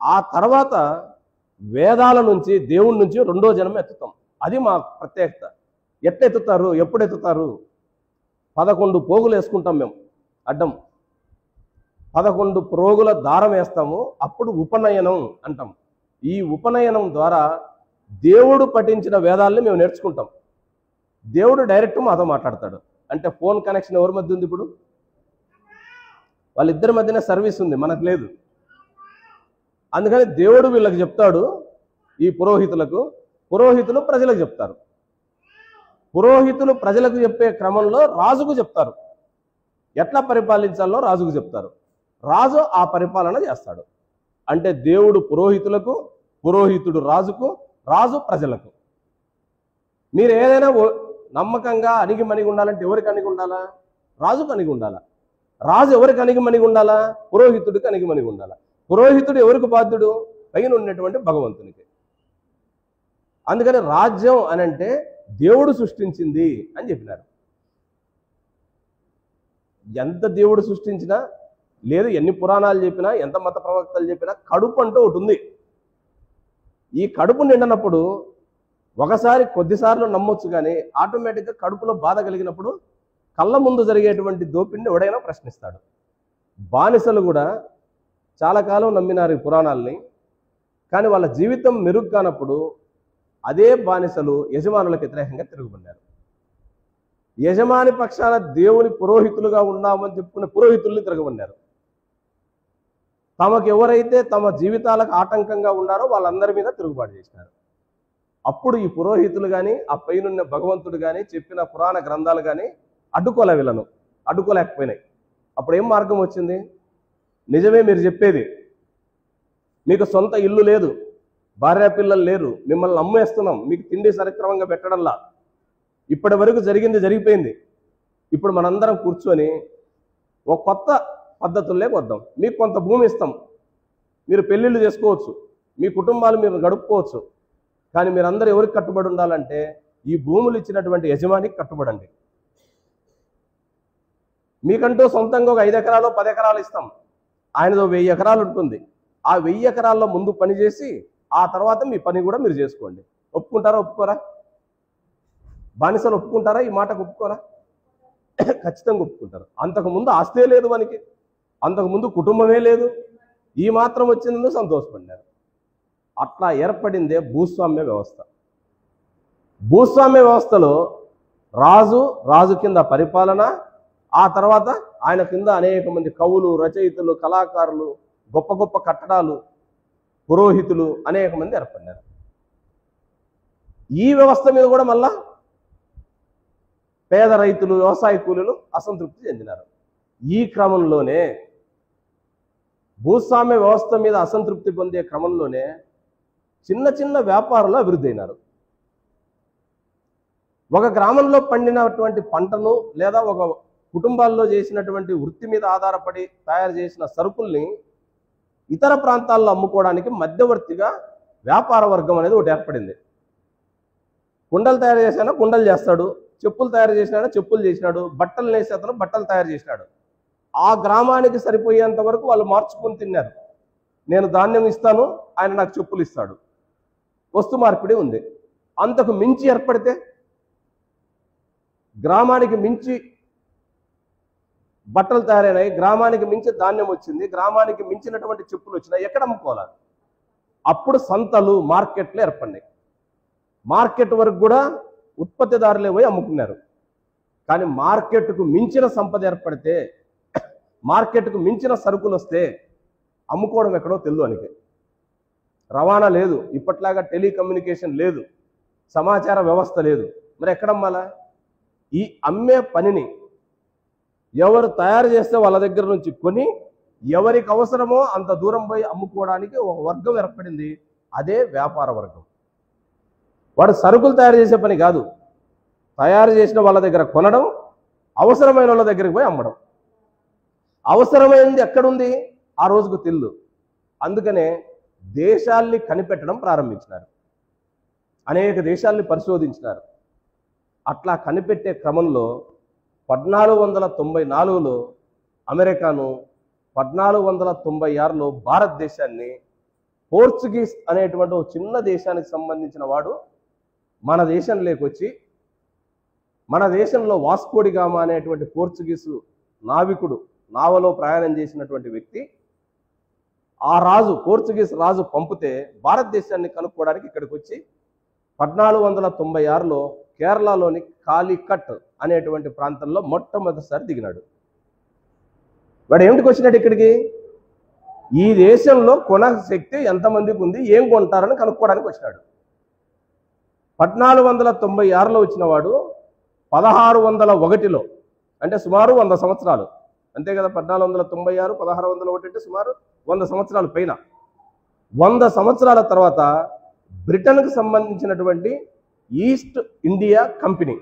Speaker 1: ఆ తర్వాత వేదాల నుంచి, దేవుడి నుంచి రెండో జన్మ ఎత్తుతాం. అది మా ప్రత్యేకత. ఎత్తెత్తుతారు, ఎప్పుడు ఎత్తుతారు? 11 పోగులు వేసుకుంటాం మేము అడ్డం. 11 ప్రోగుల దారం వేస్తాము, అప్పుడు ఉపనయనం అంటాం. ఈ ఉపనయనం ద్వారా దేవుడు పఠించిన వేదాలని మేము నేర్చుకుంటాం. దేవుడు డైరెక్ట్ మాతో మాట్లాడతాడు. అంటే ఫోన్ కనెక్షన్ ఎవరి మధ్య ఉంది? ఇప్పుడు వాళ్ళిద్దరి మధ్యనే సర్వీస్ ఉంది, మనకు లేదు. అందుకని దేవుడు వీళ్ళకి చెప్తాడు, ఈ పురోహితులకు. పురోహితులు ప్రజలకు చెప్తారు. పురోహితులు ప్రజలకు చెప్పే క్రమంలో రాజుకు చెప్తారు. ఎట్లా పరిపాలించాలో రాజుకు చెప్తారు. రాజు ఆ పరిపాలన చేస్తాడు. అంటే దేవుడు పురోహితులకు, పురోహితుడు రాజుకు, రాజు ప్రజలకు. మీరు ఏదైనా నమ్మకంగా అణిగిమణిగి ఉండాలంటే ఎవరికి అణిగి ఉండాలా? రాజుకు అణిగి ఉండాలా. రాజు ఎవరికి అణిగిమణిగి ఉండాలా? పురోహితుడికి అణిగిమణిగి ఉండాలా. పురోహితుడు ఎవరికి బాధ్యుడు? పైన ఉన్నటువంటి భగవంతునికి. అందుకని రాజ్యం అని అంటే దేవుడు సృష్టించింది అని చెప్పినారు. ఎంత దేవుడు సృష్టించినా లేదు, ఎన్ని పురాణాలు చెప్పినా, ఎంత మత ప్రవక్తలు చెప్పినా కడుపు అంటూ ఒకటి ఉంది. ఈ కడుపు నిండినప్పుడు ఒకసారి కొద్దిసార్లు నమ్మొచ్చు, కానీ ఆటోమేటిక్గా కడుపులో బాధ కలిగినప్పుడు కళ్ళ ముందు జరిగేటువంటి దోపిడిని ఎవడైనా ప్రశ్నిస్తాడు. బానిసలు కూడా చాలా కాలం నమ్మినారు ఈ పురాణాలని, కానీ వాళ్ళ జీవితం మెరుగు కానప్పుడు అదే బానిసలు యజమానులకు వ్యతిరేకంగా తిరుగుబడ్డారు. యజమాని పక్షాన దేవుని పురోహితులుగా ఉన్నామని చెప్పుకునే పురోహితుల్ని తిరగబడ్డారు. తమకు ఎవరైతే తమ జీవితాలకు ఆటంకంగా ఉన్నారో వాళ్ళందరి మీద తిరుగుబాటు చేసినారు. అప్పుడు ఈ పురోహితులు కానీ, ఆ పైనున్న భగవంతుడు కానీ, చెప్పిన పురాణ గ్రంథాలు కానీ అడ్డుకోలే, వీళ్ళను అడ్డుకోలేకపోయినాయి. అప్పుడు ఏం మార్గం వచ్చింది? నిజమే మీరు చెప్పేది, మీకు సొంత ఇల్లు లేదు, భార్య పిల్లలు లేరు, మిమ్మల్ని అమ్మేస్తున్నాం, మీకు తిండి సరిక్రమంగా పెట్టడంలా, ఇప్పటి వరకు జరిగింది జరిగిపోయింది, ఇప్పుడు మనందరం కూర్చొని ఒక కొత్త పద్ధతుల్లోకి వద్దాం, మీకు కొంత భూమి ఇస్తాం, మీరు పెళ్ళిళ్ళు చేసుకోవచ్చు, మీ కుటుంబాలు మీరు గడుపుకోవచ్చు, కానీ మీరందరూ ఎవరికి కట్టుబడి ఉండాలంటే ఈ భూములు ఇచ్చినటువంటి యజమానికి కట్టుబడండి. మీకంటూ సొంతంగా ఒక 5 ఎకరాలు 10 ఎకరాలు ఇస్తాం, ఆయనదో 1000 ఎకరాలు ఉంటుంది. ఆ 1000 ఎకరాల్లో ముందు పని చేసి ఆ తర్వాత మీ పని కూడా మీరు చేసుకోండి. ఒప్పుకుంటారా? ఒప్పుకోరా? బానిసలు ఒప్పుకుంటారా? ఈ మాటకు ఒప్పుకోరా? ఖచ్చితంగా ఒప్పుకుంటారు. అంతకుముందు ఆస్తే లేదు మనకి, అంతకుముందు కుటుంబమే లేదు, ఈ మాత్రం వచ్చినందుకు సంతోషపడినారు. అట్లా ఏర్పడిందే భూస్వామ్య వ్యవస్థ. భూస్వామ్య వ్యవస్థలో రాజు కింద పరిపాలన, ఆ తర్వాత ఆయన కింద అనేక మంది కవులు, రచయితలు, కళాకారులు, గొప్ప గొప్ప కట్టడాలు, పురోహితులు అనేక మంది ఏర్పడినారు. ఈ వ్యవస్థ మీద కూడా మళ్ళా పేద రైతులు, వ్యవసాయ కూలీలు అసంతృప్తి చెందినారు. ఈ క్రమంలోనే భూస్వామ్య వ్యవస్థ మీద అసంతృప్తి పొందే క్రమంలోనే చిన్న చిన్న వ్యాపారులు అభివృద్ధి అయినారు. ఒక గ్రామంలో పండినటువంటి పంటను లేదా ఒక కుటుంబాల్లో చేసినటువంటి వృత్తి మీద ఆధారపడి తయారు చేసిన సరుకుల్ని ఇతర ప్రాంతాల్లో అమ్ముకోవడానికి మధ్యవర్తిగా వ్యాపార వర్గం అనేది ఒకటి ఏర్పడింది. కుండలు తయారు చేసినా కుండలు చేస్తాడు, చెప్పులు తయారు చేసినా చెప్పులు చేసినాడు, బట్టలు నేసే అతను బట్టలు తయారు చేసినాడు. ఆ గ్రామానికి సరిపోయేంత వరకు వాళ్ళు మార్చుకొని తిన్నారు. నేను ధాన్యం ఇస్తాను, ఆయన నాకు చెప్పులు ఇస్తాడు, వస్తు మార్పిడి ఉంది. అంతకు మించి ఏర్పడితే, గ్రామానికి మించి బట్టలు తయారైనాయి, గ్రామానికి మించి ధాన్యం వచ్చింది, గ్రామానికి మించినటువంటి చెప్పులు వచ్చినాయి, ఎక్కడ అమ్ముకోవాలి? అప్పుడు సంతలు, మార్కెట్లు ఏర్పడినాయి. మార్కెట్ వరకు కూడా ఉత్పత్తిదారులే పోయి అమ్ముకున్నారు. కానీ మార్కెట్కు మించిన సంపద ఏర్పడితే, మార్కెట్కు మించిన సరుకులు వస్తే అమ్ముకోవడం ఎక్కడో తెలియదు. అనికి రవాణా లేదు, ఇప్పట్లాగా టెలికమ్యూనికేషన్ లేదు, సమాచార వ్యవస్థ లేదు, మరి ఎక్కడమ్మాలా? ఈ అమ్మే పనిని ఎవరు తయారు చేస్తే వాళ్ళ దగ్గర నుంచి కొని ఎవరికి అవసరమో అంత దూరం పోయి అమ్ముకోవడానికి ఒక వర్గం ఏర్పడింది. అదే వ్యాపార వర్గం. వాడు సరుకులు తయారు చేసే పని కాదు, తయారు చేసిన వాళ్ళ దగ్గర కొనడం, అవసరమైన వాళ్ళ దగ్గరికి పోయి అమ్మడం. అవసరమైనది ఎక్కడుంది? ఆ రోజుకు తెల్లు. అందుకనే దేశాల్ని కనిపెట్టడం ప్రారంభించినారు, అనేక దేశాల్ని పరిశోధించినారు. అట్లా కనిపెట్టే క్రమంలో 1494లో అమెరికాను, 1496లో భారతదేశాన్ని పోర్చుగీస్ అనేటువంటి ఒక చిన్న దేశానికి సంబంధించిన వాడు మన దేశంలోకి వచ్చి మన దేశంలో వాస్కోడి గామా అనేటువంటి పోర్చుగీసు నావికుడు నావలో ప్రయాణం చేసినటువంటి వ్యక్తి ఆ రాజు పోర్చుగీస్ రాజు పంపితే భారతదేశాన్ని కనుక్కోవడానికి ఇక్కడికి వచ్చి 1496లో కేరళలోని కాలికట్ అనేటువంటి ప్రాంతంలో మొట్టమొదటిసారి దిగినాడు. వాడు ఏమిటికి వచ్చినట్టు ఇక్కడికి? ఈ దేశంలో కొన శక్తి ఎంతమందికి ఉంది, ఏం కొంటారని కనుక్కోవడానికి వచ్చినాడు. 1496లో వచ్చిన వాడు 1601లో అంటే సుమారు 100 సంవత్సరాలు అంతే కదా. 1496 1601 అంటే సుమారు 100 సంవత్సరాల పైన. 100 సంవత్సరాల తర్వాత బ్రిటన్కు సంబంధించినటువంటి ఈస్ట్ ఇండియా కంపెనీ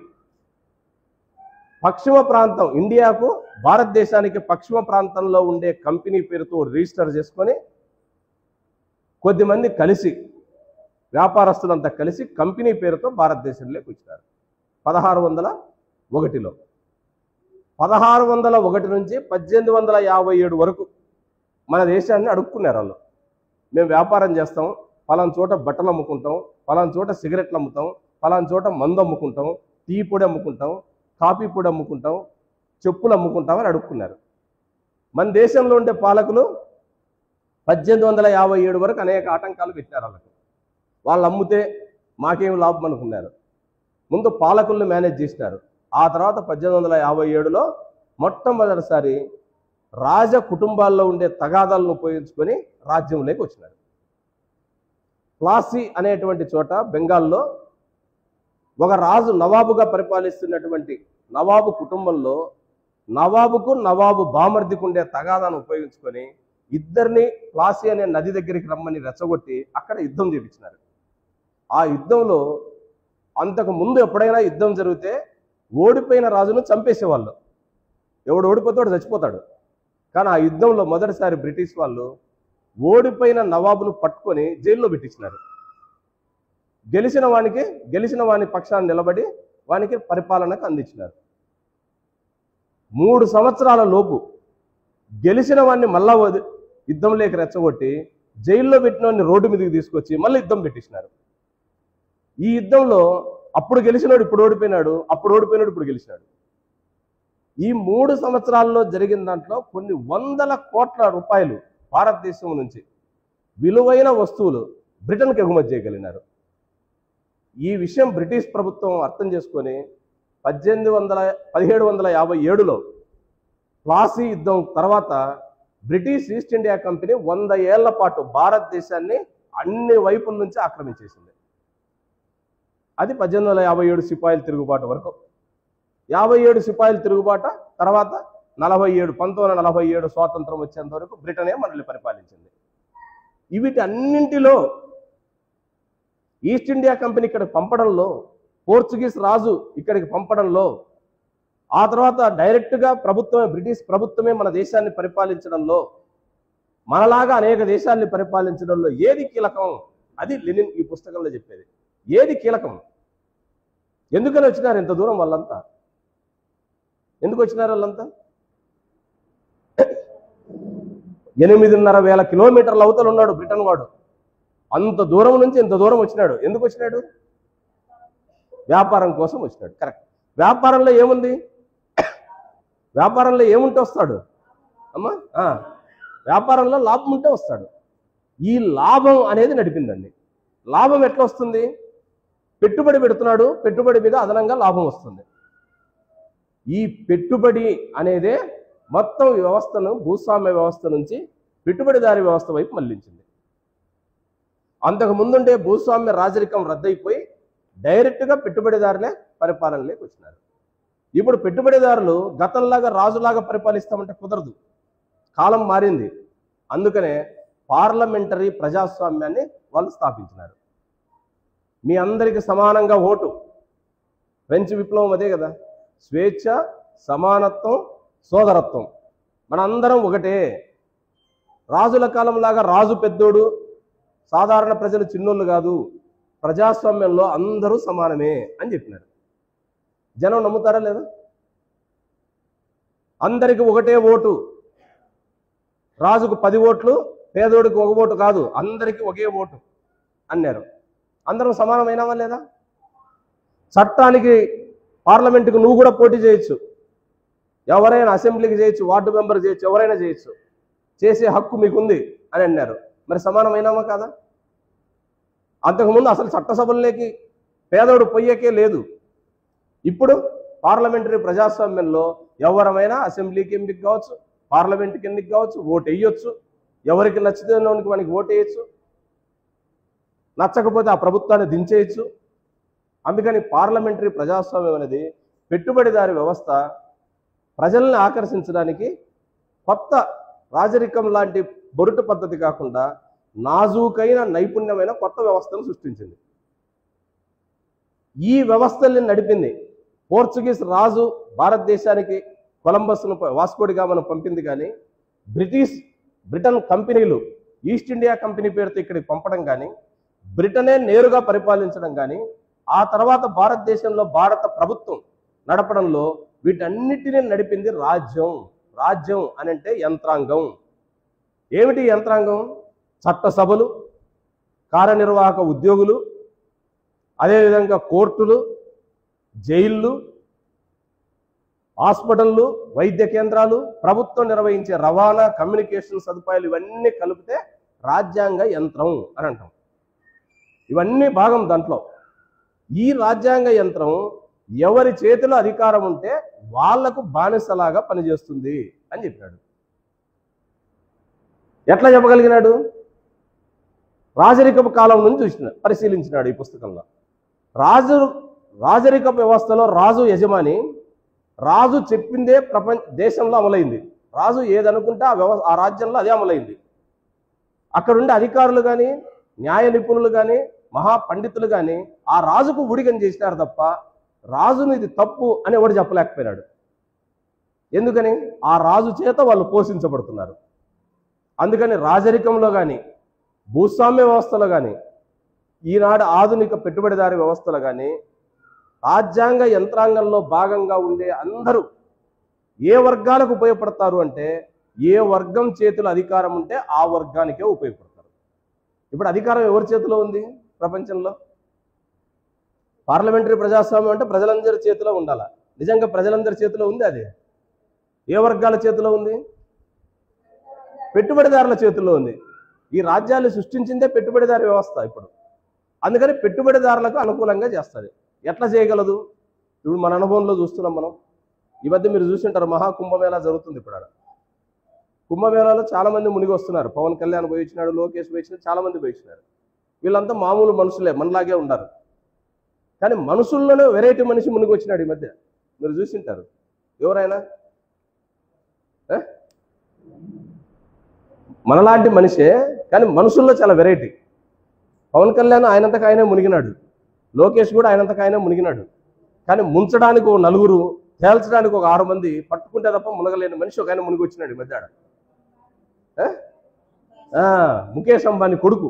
Speaker 1: పశ్చిమ ప్రాంతం ఇండియాకు భారతదేశానికి పశ్చిమ ప్రాంతంలో ఉండే కంపెనీ పేరుతో రిజిస్టర్ చేసుకొని కొద్దిమంది కలిసి వ్యాపారస్తులంతా కలిసి కంపెనీ పేరుతో భారతదేశంలోకి వచ్చినారు 1601లో. 1601 నుంచి 1857 వరకు మన దేశాన్ని అడుక్కున్నారు వాళ్ళు. మేము వ్యాపారం చేస్తాం, పలానా చోట బట్టలు అమ్ముకుంటాం, పలానా చోట సిగరెట్లు అమ్ముతాం, పలానా చోట మందు అమ్ముకుంటాం, టీ పొడి అమ్ముకుంటాం, కాఫీ పొడి అమ్ముకుంటాం, చెప్పులు అమ్ముకుంటామని అడుక్కున్నారు. మన దేశంలో ఉండే పాలకులు 1857 వరకు అనేక ఆటంకాలు పెట్టారు వాళ్ళకి. వాళ్ళు అమ్మితే మాకేం లాభం అనుకున్నారు. ముందు పాలకుల్ని మేనేజ్ చేసినారు. ఆ తర్వాత 1857లో మొట్టమొదటిసారి రాజ కుటుంబాల్లో ఉండే తగాదాలను ఉపయోగించుకొని రాజ్యంలోకి వచ్చినారు. ప్లాసీ అనేటువంటి చోట బెంగాల్లో ఒక రాజు నవాబుగా పరిపాలిస్తున్నటువంటి నవాబు కుటుంబంలో నవాబుకు నవాబు బామర్దికి ఉండే తగాదాను ఉపయోగించుకొని ఇద్దరిని ప్లాసీ అనే నది దగ్గరికి రమ్మని రెచ్చగొట్టి అక్కడ యుద్ధం చేపించినారు. ఆ యుద్ధంలో అంతకు ముందు ఎప్పుడైనా యుద్ధం జరిగితే ఓడిపోయిన రాజును చంపేసేవాళ్ళు. ఎవడు ఓడిపోతాడు చచ్చిపోతాడు. కానీ ఆ యుద్ధంలో మొదటిసారి బ్రిటిష్ వాళ్ళు ఓడిపోయిన నవాబును పట్టుకొని జైల్లో పెట్టించినారు. గెలిచిన వాని పక్షాన్ని నిలబడి వానికి పరిపాలనకు అందించినారు. 3 సంవత్సరాల లోపు గెలిచిన వాడిని మళ్ళా యుద్ధంలోకి రెచ్చగొట్టి జైల్లో పెట్టిన వాడిని రోడ్డు మీదకి తీసుకొచ్చి మళ్ళీ యుద్ధం పెట్టించినారు. ఈ యుద్ధంలో అప్పుడు గెలిచినాడు, ఇప్పుడు ఓడిపోయినాడు, అప్పుడు ఓడిపోయినాడు, ఇప్పుడు గెలిచినాడు. ఈ 3 సంవత్సరాల్లో జరిగిన దాంట్లో కొన్ని 100 కోట్ల రూపాయలు భారతదేశం నుంచి విలువైన వస్తువులు బ్రిటన్కి ఎగుమతి చేయగలిగినారు. ఈ విషయం బ్రిటిష్ ప్రభుత్వం అర్థం చేసుకొని 1757లో ప్లాసీ యుద్ధం తర్వాత బ్రిటిష్ ఈస్ట్ ఇండియా కంపెనీ 100 ఏళ్ల పాటు భారతదేశాన్ని అన్ని వైపుల నుంచి ఆక్రమించేసింది. అది 1857 సిపాయిల తిరుగుబాటు వరకు. 57 సిపాయిల తిరుగుబాటు తర్వాత 1947 స్వాతంత్రం వచ్చేంత వరకు బ్రిటనే మనల్ని పరిపాలించింది. వీటి అన్నింటిలో ఈస్ట్ ఇండియా కంపెనీ ఇక్కడికి పంపడంలో, పోర్చుగీస్ రాజు ఇక్కడికి పంపడంలో, ఆ తర్వాత డైరెక్ట్గా ప్రభుత్వమే బ్రిటిష్ ప్రభుత్వమే మన దేశాన్ని పరిపాలించడంలో, మనలాగా అనేక దేశాన్ని పరిపాలించడంలో ఏది కీలకం? అది లెనిన్ ఈ పుస్తకంలో చెప్పేది. ఏది కీలకం? ఎందుకని వచ్చినారు ఇంత దూరం వాళ్ళంతా? ఎందుకు వచ్చినారు వాళ్ళంతా? 8,500 కిలోమీటర్ల అవతల ఉన్నాడు బ్రిటన్ వాడు. అంత దూరం నుంచి ఇంత దూరం వచ్చినాడు. ఎందుకు వచ్చినాడు? వ్యాపారం కోసం వచ్చినాడు. కరెక్ట్. వ్యాపారంలో ఏముంది? వ్యాపారంలో ఏముంటే వస్తాడు అమ్మా? వ్యాపారంలో లాభం ఉంటే వస్తాడు. ఈ లాభం అనేది నడిపిందండి. లాభం ఎట్లా వస్తుంది? పెట్టుబడి పెడుతున్నాడు, పెట్టుబడి మీద అదనంగా లాభం వస్తుంది. ఈ పెట్టుబడి అనేదే మొత్తం వ్యవస్థను భూస్వామ్య వ్యవస్థ నుంచి పెట్టుబడిదారి వ్యవస్థ వైపు మళ్లించింది. అంతకు ముందుండే భూస్వామ్య రాజరికం రద్దయిపోయి డైరెక్ట్గా పెట్టుబడిదారులే పరిపాలనలోకి వచ్చినారు. ఇప్పుడు పెట్టుబడిదారులు గతంలాగా రాజులాగా పరిపాలిస్తామంటే కుదరదు. కాలం మారింది. అందుకనే పార్లమెంటరీ ప్రజాస్వామ్యాన్ని వాళ్ళు స్థాపించినారు. మీ అందరికీ సమానంగా ఓటు. ఫ్రెంచ్ విప్లవం అదే కదా. స్వేచ్ఛ, సమానత్వం, సోదరత్వం, మనందరం ఒకటే. రాజుల కాలంలాగా రాజు పెద్దోడు, సాధారణ ప్రజలు చిన్నోళ్ళు కాదు. ప్రజాస్వామ్యంలో అందరూ సమానమే అని చెప్పినారు. జనం నమ్ముతారా లేదా? అందరికీ ఒకటే ఓటు. రాజుకు 10 ఓట్లు, పేదోడికి 1 ఓటు కాదు, అందరికీ ఒకే ఓటు అన్నారు. అందరం సమానమైనావా లేదా? చట్టానికి పార్లమెంటుకు నువ్వు కూడా పోటీ చేయొచ్చు, ఎవరైనా అసెంబ్లీకి చేయొచ్చు, వార్డు మెంబర్ చేయొచ్చు, ఎవరైనా చేయొచ్చు, చేసే హక్కు మీకుంది అని అన్నారు. మరి సమానమైనామా కాదా? అంతకుముందు అసలు చట్టసభల్లోకి పేదోడు పొయ్యేకే లేదు. ఇప్పుడు పార్లమెంటరీ ప్రజాస్వామ్యంలో ఎవరమైనా అసెంబ్లీకి ఎంపిక కావచ్చు, పార్లమెంట్కి ఎన్నిక కావచ్చు, ఓటు వేయొచ్చు, ఎవరికి నచ్చితే మనకి ఓటు వేయచ్చు, నచ్చకపోతే ఆ ప్రభుత్వాన్ని దించేయచ్చు. అందుకని పార్లమెంటరీ ప్రజాస్వామ్యం అనేది పెట్టుబడిదారి వ్యవస్థ ప్రజల్ని ఆకర్షించడానికి కొత్త రాజరికం లాంటి బొరుటు పద్ధతి కాకుండా నాజూకైన నైపుణ్యమైన కొత్త వ్యవస్థను సృష్టించింది. ఈ వ్యవస్థల్ని నడిపింది పోర్చుగీస్ రాజు భారతదేశానికి కొలంబస్ను, వాస్కోడి గామాను పంపింది. కానీ బ్రిటన్ కంపెనీలు ఈస్ట్ ఇండియా కంపెనీ పేరుతో ఇక్కడికి పంపడం కానీ, బ్రిటనే నేరుగా పరిపాలించడం కానీ, ఆ తర్వాత భారతదేశంలో భారత ప్రభుత్వం నడపడంలో వీటన్నిటినీ నడిపింది రాజ్యం. రాజ్యం అని అంటే యంత్రాంగం. ఏమిటి యంత్రాంగం? చట్టసభలు, కార్యనిర్వాహక ఉద్యోగులు, అదేవిధంగా కోర్టులు, జైళ్ళు, హాస్పిటళ్ళు, వైద్య కేంద్రాలు, ప్రభుత్వం నిర్వహించే రవాణా, కమ్యూనికేషన్ సదుపాయాలు, ఇవన్నీ కలిపితే రాజ్యాంగ యంత్రం అని అంటాం. ఇవన్నీ భాగం దాంట్లో. ఈ రాజ్యాంగ యంత్రం ఎవరి చేతిలో అధికారం ఉంటే వాళ్లకు బానిసలాగా పనిచేస్తుంది అని చెప్పాడు. ఎట్లా చెప్పగలిగినాడు? రాజరికపు కాలం నుంచి పరిశీలించినాడు ఈ పుస్తకంలో. రాజరికపు వ్యవస్థలో రాజు యజమాని, రాజు చెప్పిందే దేశంలో అమలైంది. రాజు ఏదనుకుంటే ఆ రాజ్యంలో అదే అమలైంది. అక్కడుండే అధికారులు కానీ, న్యాయ నిపుణులు కానీ, మహాపండితులు కానీ ఆ రాజుకు ఊడిగం చేసినారు తప్ప రాజును ఇది తప్పు అని ఎవడు చెప్పలేకపోయినాడు. ఎందుకని? ఆ రాజు చేత వాళ్ళు పోషించబడుతున్నారు. అందుకని రాజరికంలో కానీ, భూస్వామ్య వ్యవస్థలో కానీ, ఈనాడు ఆధునిక పెట్టుబడిదారి వ్యవస్థలో కానీ, రాజ్యాంగ యంత్రాంగంలో భాగంగా ఉండే అందరూ ఏ వర్గాలకు ఉపయోగపడతారు అంటే, ఏ వర్గం చేతిలో అధికారం ఉంటే ఆ వర్గానికే ఉపయోగపడతారు. ఇప్పుడు అధికారం ఎవరి చేతిలో ఉంది ప్రపంచంలో? పార్లమెంటరీ ప్రజాస్వామ్యం అంటే ప్రజలందరి చేతిలో ఉండాలి. నిజంగా ప్రజలందరి చేతిలో ఉంది? అది ఏ వర్గాల చేతిలో ఉంది? పెట్టుబడిదారుల చేతిలో ఉంది. ఈ రాజ్యాలు సృష్టించిందే పెట్టుబడిదారి వ్యవస్థ ఇప్పుడు. అందుకని పెట్టుబడిదారులకు అనుకూలంగా చేస్తుంది. ఎట్లా చేయగలదు? ఇప్పుడు మన అనుభవంలో చూస్తున్నాం మనం. ఈ మధ్య మీరు చూసింటారు, మహాకుంభమేళా జరుగుతుంది ఇప్పుడు. ఆడ కుంభమేళాలో చాలా మంది మునిగి వస్తున్నారు. పవన్ కళ్యాణ్ పోయించినాడు, లోకేష్ పోయించినాడు, చాలా మంది పోయించినారు. వీళ్ళంతా మామూలు మనుషులే, మనలాగే ఉన్నారు. కానీ మనుషుల్లోనే వెరైటీ మనిషి మునిగి వచ్చినాడు ఈ మధ్య. మీరు చూసింటారు. ఎవరైనా మనలాంటి మనిషే, కానీ మనుషుల్లో చాలా వెరైటీ. పవన్ కళ్యాణ్ ఆయనంతకు ఆయనే మునిగినాడు, లోకేష్ కూడా ఆయనంతకు ఆయనే మునిగినాడు. కానీ ముంచడానికి ఒక 4, తేల్చడానికి ఒక 6 మంది పట్టుకుంటే తప్ప మునగలేని మనిషి ఒక ఆయన మునిగి వచ్చినాడు ఈ మధ్య. ముఖేష్ అంబానీ కొడుకు.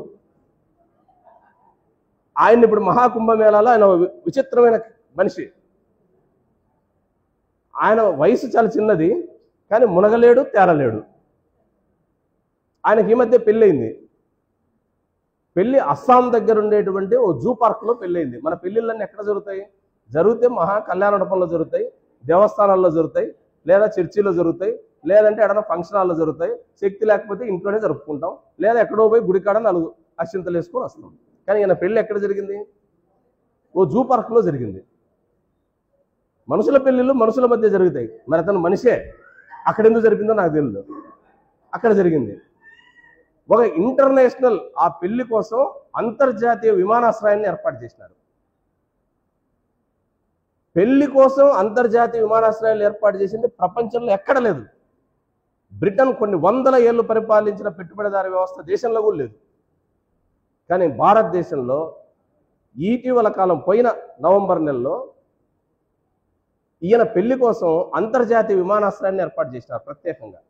Speaker 1: ఆయన ఇప్పుడు మహాకుంభమేళాలో ఆయన విచిత్రమైన మనిషి. ఆయన వయసు చాలా చిన్నది, కానీ మునగలేడు, తేరలేడు. ఆయనకి ఈ మధ్య పెళ్ళయింది. పెళ్ళి అస్సాం దగ్గర ఉండేటువంటి ఓ జూ పార్క్లో పెళ్ళయింది. మన పెళ్ళిళ్ళన్నీ ఎక్కడ జరుగుతాయి? జరిగితే మహా కళ్యాణ మండపంలో జరుగుతాయి, దేవస్థానాల్లో జరుగుతాయి, లేదా చర్చిలో జరుగుతాయి, లేదంటే ఎక్కడైనా ఫంక్షన్ హాల్లో జరుగుతాయి. శక్తి లేకపోతే ఇంట్లోనే జరుపుకుంటాం, లేదా ఎక్కడో పోయి గుడికాడ 4 అక్షింతలు వేసుకొని వస్తాం. కానీ ఈయన పెళ్ళి ఎక్కడ జరిగింది? ఓ జూ పార్క్లో జరిగింది. మనుషుల పెళ్ళిళ్ళు మనుషుల మధ్య జరుగుతాయి. మరి అతను మనిషే. అక్కడ ఎందుకు జరిగిందో నాకు తెలియదు. అక్కడ జరిగింది. ఒక ఇంటర్నేషనల్ ఆ పెళ్లి కోసం అంతర్జాతీయ విమానాశ్రయాన్ని ఏర్పాటు చేసినారు. పెళ్లి కోసం అంతర్జాతీయ విమానాశ్రయాలు ఏర్పాటు చేసింది ప్రపంచంలో ఎక్కడ లేదు. బ్రిటన్ కొన్ని 100 ఏళ్ళు పరిపాలించిన పెట్టుబడిదారి వ్యవస్థ దేశంలో కూడా లేదు. కానీ భారతదేశంలో ఇటీవల కాలం పోయిన నవంబర్ నెలలో ఈయన పెళ్లి కోసం అంతర్జాతీయ విమానాశ్రయాన్ని ఏర్పాటు చేసినారు ప్రత్యేకంగా.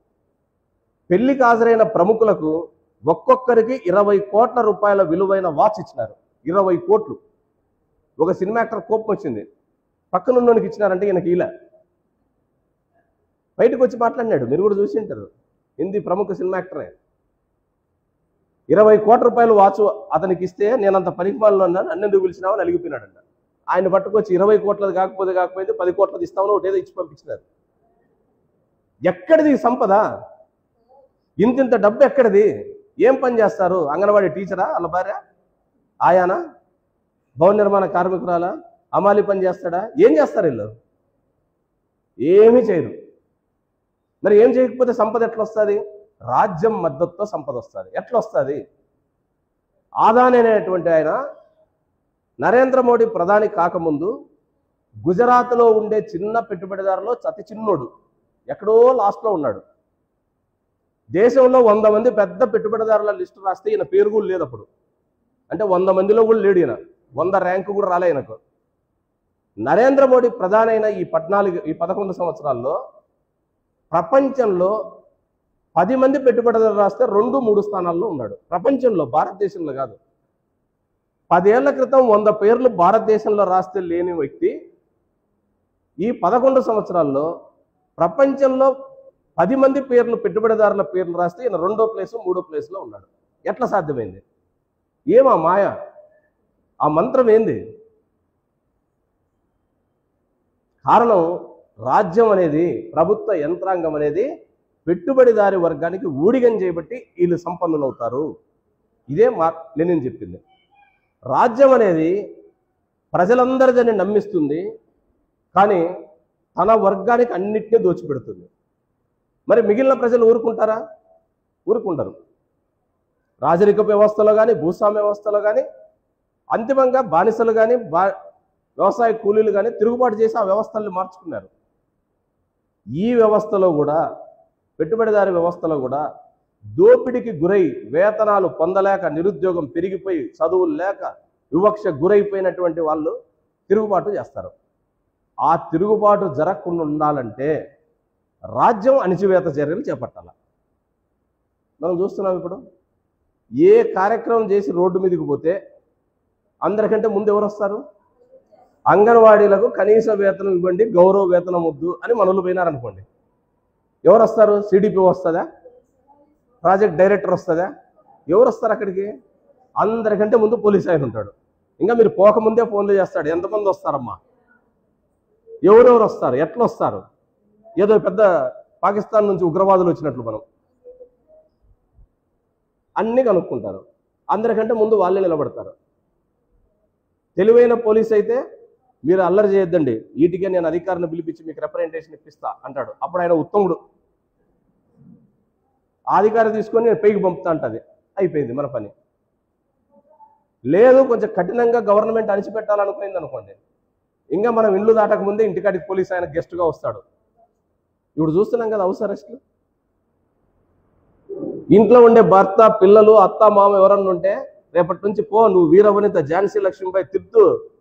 Speaker 1: పెళ్లికి హాజరైన ప్రముఖులకు ఒక్కొక్కరికి 20 కోట్ల రూపాయల విలువైన వాచ్ ఇచ్చినారు. 20 కోట్లు. ఒక సినిమా యాక్టర్ కోపం వచ్చింది, పక్కనున్నోనికి ఇచ్చినారంటే ఈయనకి ఇలా బయటకు వచ్చి మాట్లాడినాడు. మీరు కూడా చూసి ఉంటారు. హిందీ ప్రముఖ సినిమా యాక్టరే. 20 కోట్ల రూపాయలు వాచ్ అతనికి ఇస్తే నేనంత పనికిమాలలో అన్నాను, అన్నెందుకు పిలిచినావు అని అలిగిపోయినాడంట. ఆయన పట్టుకొచ్చి 20 కోట్లది కాకపోతే 10 కోట్లది ఇస్తామని ఒకటేదో ఇచ్చి పంపించినారు. ఎక్కడిది సంపద? ఇంతింత డబ్బు ఎక్కడిది? ఏం పని చేస్తారు? అంగన్వాడీ టీచరా? వాళ్ళ భార్య ఆయానా? భవన నిర్మాణ కార్మికురాలా? అమాలి పని చేస్తాడా? ఏం చేస్తారు వీళ్ళు? ఏమీ చేయరు. మరి ఏం చేయకపోతే సంపద ఎట్లా వస్తుంది? రాజ్యం మద్దతుతో సంపద వస్తుంది. ఎట్లా వస్తుంది? ఆదాని అనేటువంటి ఆయన నరేంద్ర మోడీ ప్రధాని కాకముందు గుజరాత్లో ఉండే చిన్న పెట్టుబడిదారులో అతి చిన్నోడు, ఎక్కడో లాస్ట్లో ఉన్నాడు. దేశంలో 100 మంది పెద్ద పెట్టుబడిదారుల లిస్టు రాస్తే ఈయన పేరు కూడా లేదు అప్పుడు. అంటే 100 మందిలో కూడా లేడు ఈయన. 100 ర్యాంకు కూడా రాలే ఈయనకు. నరేంద్ర మోడీ ప్రధాని అయిన ఈ 11 సంవత్సరాల్లో ప్రపంచంలో 10 మంది పెట్టుబడిదారులు రాస్తే 2-3 స్థానాల్లో ఉన్నాడు. ప్రపంచంలో, భారతదేశంలో కాదు. 10 ఏళ్ల క్రితం 100 పేర్లు భారతదేశంలో రాస్తే లేని వ్యక్తి ఈ 11 సంవత్సరాల్లో ప్రపంచంలో 10 మంది పేర్లు, పెట్టుబడిదారుల పేర్లు రాస్తే ఈయన 2వ ప్లేసు 3వ ప్లేస్లో ఉన్నాడు. ఎట్లా సాధ్యమైంది? ఏమా మాయ? ఆ మంత్రం ఏంది? కారణం రాజ్యం అనేది, ప్రభుత్వ యంత్రాంగం అనేది పెట్టుబడిదారి వర్గానికి ఊడిగం చేయబట్టి వీళ్ళు సంపన్నులు అవుతారు. ఇదే లెనిన్ చెప్పింది. రాజ్యం అనేది ప్రజలందరిదని నమ్మిస్తుంది, కానీ తన వర్గానికి అన్నిటినీ దోచిపెడుతుంది. మరి మిగిలిన ప్రజలు ఊరుకుంటారా? ఊరుకుంటారు. రాజరిక వ్యవస్థలో కానీ, భూస్వామ్య వ్యవస్థలో కానీ, అంతిమంగా బానిసలు కానీ, వ్యవసాయ కూలీలు కానీ తిరుగుబాటు చేసి ఆ వ్యవస్థల్ని మార్చుకున్నారు. ఈ వ్యవస్థలో కూడా, పెట్టుబడిదారి వ్యవస్థలో కూడా దోపిడికి గురై వేతనాలు పొందలేక, నిరుద్యోగం పెరిగిపోయి, చదువులు లేక వివక్ష గురైపోయినటువంటి వాళ్ళు తిరుగుబాటు చేస్తారు. ఆ తిరుగుబాటు జరగకుండా ఉండాలంటే రాజ్యం అణిచివేత చర్యలు చేపట్టాల. మనం చూస్తున్నాం ఇప్పుడు ఏ కార్యక్రమం చేసి రోడ్డు మీదకి పోతే అందరికంటే ముందు ఎవరు వస్తారు? అంగన్వాడీలకు కనీస వేతనం ఇవ్వండి, గౌరవ వేతనం వద్దు అని మనలు పోయినారనుకోండి, ఎవరు వస్తారు? సిడిపి వస్తుందా? ప్రాజెక్ట్ డైరెక్టర్ వస్తుందా? ఎవరు వస్తారు అక్కడికి? అందరికంటే ముందు పోలీస్ ఆయన ఉంటాడు. ఇంకా మీరు పోకముందే ఫోన్లు చేస్తాడు, ఎంతమంది వస్తారమ్మా, ఎవరెవరు వస్తారు, ఎట్లా వస్తారు? ఏదో పెద్ద పాకిస్తాన్ నుంచి ఉగ్రవాదులు వచ్చినట్లు మనం అన్నీ కనుక్కుంటారు. అందరికంటే ముందు వాళ్ళే నిలబడతారు. తెలివైన పోలీస్ అయితే మీరు అల్లరి చేయొద్దండి, వీటికే నేను అధికారిని పిలిపించి మీకు రిప్రజెంటేషన్ ఇప్పిస్తా అంటాడు. అప్పుడు ఆయన ఉత్తముడు. అధికారి తీసుకొని నేను పైకి పంపుతా అంటది, అయిపోయింది మన పని. లేదు కొంచెం కఠినంగా గవర్నమెంట్ అణిచిపెట్టాలనుకునేది అనుకోండి, ఇంకా మనం ఇల్లు దాటక ముందే ఇంటికాడికి పోలీస్ ఆయన గెస్ట్గా వస్తాడు. ఇప్పుడు చూస్తున్నాం కదా హౌస్ అరెస్ట్లు. ఇంట్లో ఉండే భర్త, పిల్లలు, అత్త, మామ ఎవరన్నా ఉంటే రేపటి నుంచి పో, నువ్వు వీరవనిత ఝాన్సీ లక్ష్మీబాయి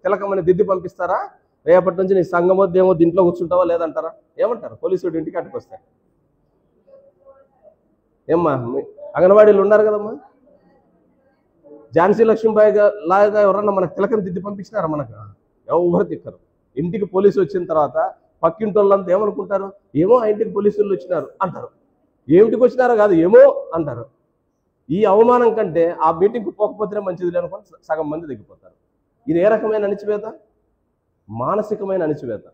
Speaker 1: తిలకమని దిద్ది పంపిస్తారా? రేపటి నుంచి నీ సంగమోద్యమో దీంట్లో కూర్చుంటావా లేదంటారా? ఏమంటారు? పోలీసుడు ఇంటికి అట్టుకొస్తే ఏమ్మా, అంగన్వాడీలు ఉన్నారు కదమ్మా, ఝాన్సీ లక్ష్మీబాయి లాగా ఎవరన్నా మనకు తిలకని దిద్ది పంపించినారా? మనకు ఎవరు తిక్కరు. ఇంటికి పోలీసు వచ్చిన తర్వాత పక్కింటి వాళ్ళంతా ఏమనుకుంటారు? ఏమో ఆ ఇంటికి పోలీసులు వచ్చినారు అంటారు. ఏమిటికి వచ్చినారో కాదు, ఏమో అంటారు. ఈ అవమానం కంటే ఆ మీటింగ్కి పోకపోతేనే మంచిది అనుకుని సగం మంది దిగిపోతారు. ఇది ఏ రకమైన అణిచివేత? మానసికమైన అణిచివేత.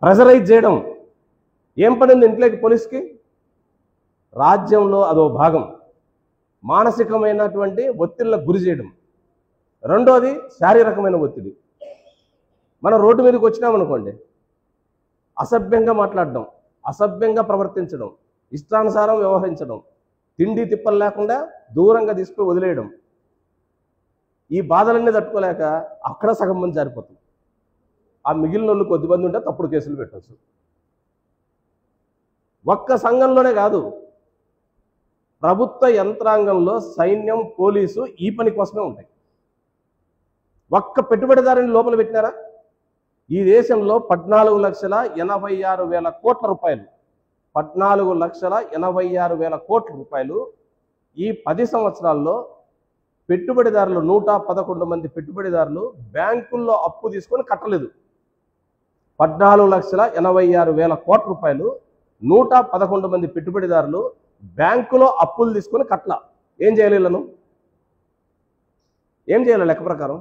Speaker 1: ప్రెజరైజ్ చేయడం. ఏం పని ఉంది ఇంట్లోకి పోలీస్కి? రాజ్యంలో అదో భాగం. మానసికమైనటువంటి ఒత్తిళ్లకు గురి చేయడం. రెండోది శారీరకమైన ఒత్తిడి. మనం రోడ్డు మీదకి వచ్చినామనుకోండి, అసభ్యంగా మాట్లాడడం, అసభ్యంగా ప్రవర్తించడం, ఇష్టానుసారం వ్యవహరించడం, తిండి తిప్పలు లేకుండా దూరంగా తీసుకుని వదిలేయడం, ఈ బాధలన్నీ తట్టుకోలేక అక్కడ సగం మంది జారిపోతుంది. ఆ మిగిలిన వాళ్ళు కొద్దిమంది ఉంటే తప్పుడు కేసులు పెట్టవచ్చు. ఒక్క సంఘంలోనే కాదు, ప్రభుత్వ యంత్రాంగంలో సైన్యం, పోలీసు ఈ పని కోసమే ఉంటాయి. ఒక్క పెట్టుబడిదారుని లోపల పెట్టినారా? ఈ దేశంలో 14,86,000 కోట్ల రూపాయలు, 14,86,000 కోట్ల రూపాయలు ఈ 10 సంవత్సరాల్లో పెట్టుబడిదారులు, 111 మంది పెట్టుబడిదారులు బ్యాంకుల్లో అప్పు తీసుకొని కట్టలేదు. 14,86,000 కోట్ల రూపాయలు 111 మంది పెట్టుబడిదారులు బ్యాంకులో అప్పులు తీసుకొని కట్ల. ఏం చేయాలి వీళ్ళను? ఏం చేయాలి లెక్క ప్రకారం?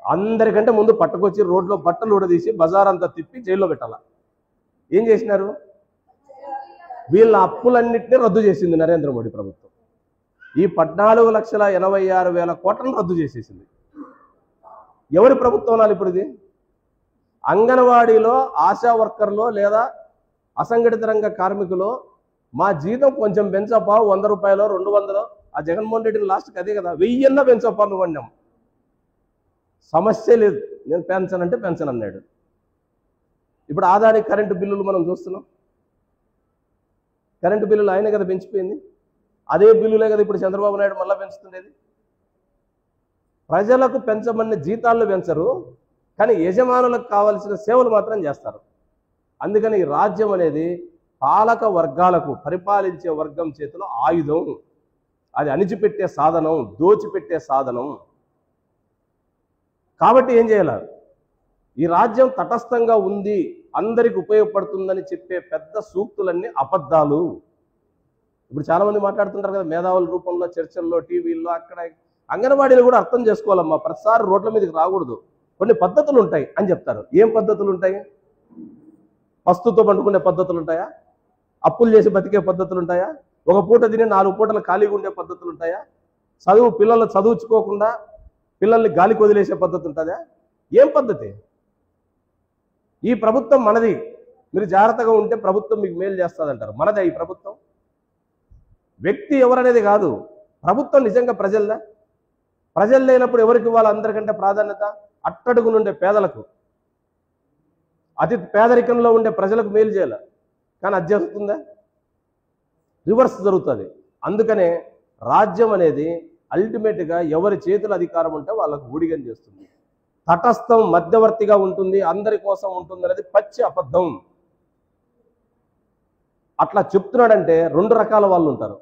Speaker 1: అందరికంటే ముందు పట్టుకొచ్చి రోడ్లో బట్టలు ఊడదీసి బజార్ అంతా తిప్పి జైల్లో పెట్టాల. ఏం చేసినారు? వీళ్ళ అప్పులన్నింటినీ రద్దు చేసింది నరేంద్ర మోడీ ప్రభుత్వం. ఈ 14,86,000 కోట్లను రద్దు చేసేసింది. ఎవరి ప్రభుత్వం అనాలి ఇప్పుడు ఇది? అంగన్వాడీలో ఆశా వర్కర్లో లేదా అసంఘటిత రంగ కార్మికులు మా జీతం కొంచెం పెంచపా, 100 రూపాయలు 200, ఆ జగన్మోహన్ రెడ్డిని లాస్ట్కి అదే కదా, 1000 పెంచపా నువ్వు అన్నాం. సమస్య లేదు, నేను పెంచనంటే పెంచను అన్నాడు. ఇప్పుడు ఆదాని కరెంటు బిల్లులు మనం చూస్తున్నాం. కరెంటు బిల్లులు ఆయన కదా పెంచిపోయింది. అదే బిల్లులే కదా ఇప్పుడు చంద్రబాబు నాయుడు మళ్ళీ పెంచుతుండేది. ప్రజలకు పెంచమని జీతాలు పెంచరు, కానీ యజమానులకు కావాల్సిన సేవలు మాత్రం చేస్తారు. అందుకని ఈ రాజ్యం అనేది పాలక వర్గాలకు, పరిపాలించే వర్గం చేతిలో ఆయుధం. అది అణిచిపెట్టే సాధనం, దోచిపెట్టే సాధనం. కాబట్టి ఏం చేయాలి? ఈ రాజ్యం తటస్థంగా ఉంది, అందరికి ఉపయోగపడుతుందని చెప్పే పెద్ద సూక్తులన్నీ అబద్ధాలు. ఇప్పుడు చాలామంది మాట్లాడుతుంటారు కదా, మేధావుల రూపంలో చర్చల్లో, టీవీల్లో, అక్కడ. అంగన్వాడీలు కూడా అర్థం చేసుకోవాలమ్మా, ప్రతిసారి రోడ్ల మీదకి రాకూడదు. కొన్ని పద్ధతులు ఉంటాయి అని చెప్తారు. ఏం పద్ధతులు ఉంటాయి? పస్తుతో పండుకునే పద్ధతులు ఉంటాయా? అప్పులు చేసి బతికే పద్ధతులు ఉంటాయా? ఒక పూట తిని 4 పూటలు ఖాళీగా ఉండే పద్ధతులు ఉంటాయా? పిల్లలు చదువుకోకుండా పిల్లల్ని గాలికి వదిలేసే పద్ధతి ఉంటుందా? ఏం పద్ధతి? ఈ ప్రభుత్వం మనది, మీరు జాగ్రత్తగా ఉంటే ప్రభుత్వం మీకు మేలు చేస్తుందంటారు. మనదే ఈ ప్రభుత్వం? వ్యక్తి ఎవరనేది కాదు, ప్రభుత్వం నిజంగా ప్రజలదా? ప్రజలు లేనప్పుడు ఎవరికి ఇవ్వాలి అందరికంటే ప్రాధాన్యత? అట్టడుగు నుండే పేదలకు, అతి పేదరికంలో ఉండే ప్రజలకు మేలు చేయాలి. కానీ అది జరుగుతుందా? రివర్స్ జరుగుతుంది. అందుకనే రాజ్యం అనేది అల్టిమేట్గా ఎవరి చేతుల అధికారం ఉంటే వాళ్ళకు ఊడిగం చేస్తుంది. తటస్థం, మధ్యవర్తిగా ఉంటుంది, అందరి కోసం ఉంటుంది అనేది పచ్చి అబద్ధం. అట్లా చెప్తున్నాడంటే 2 రకాల వాళ్ళు ఉంటారు.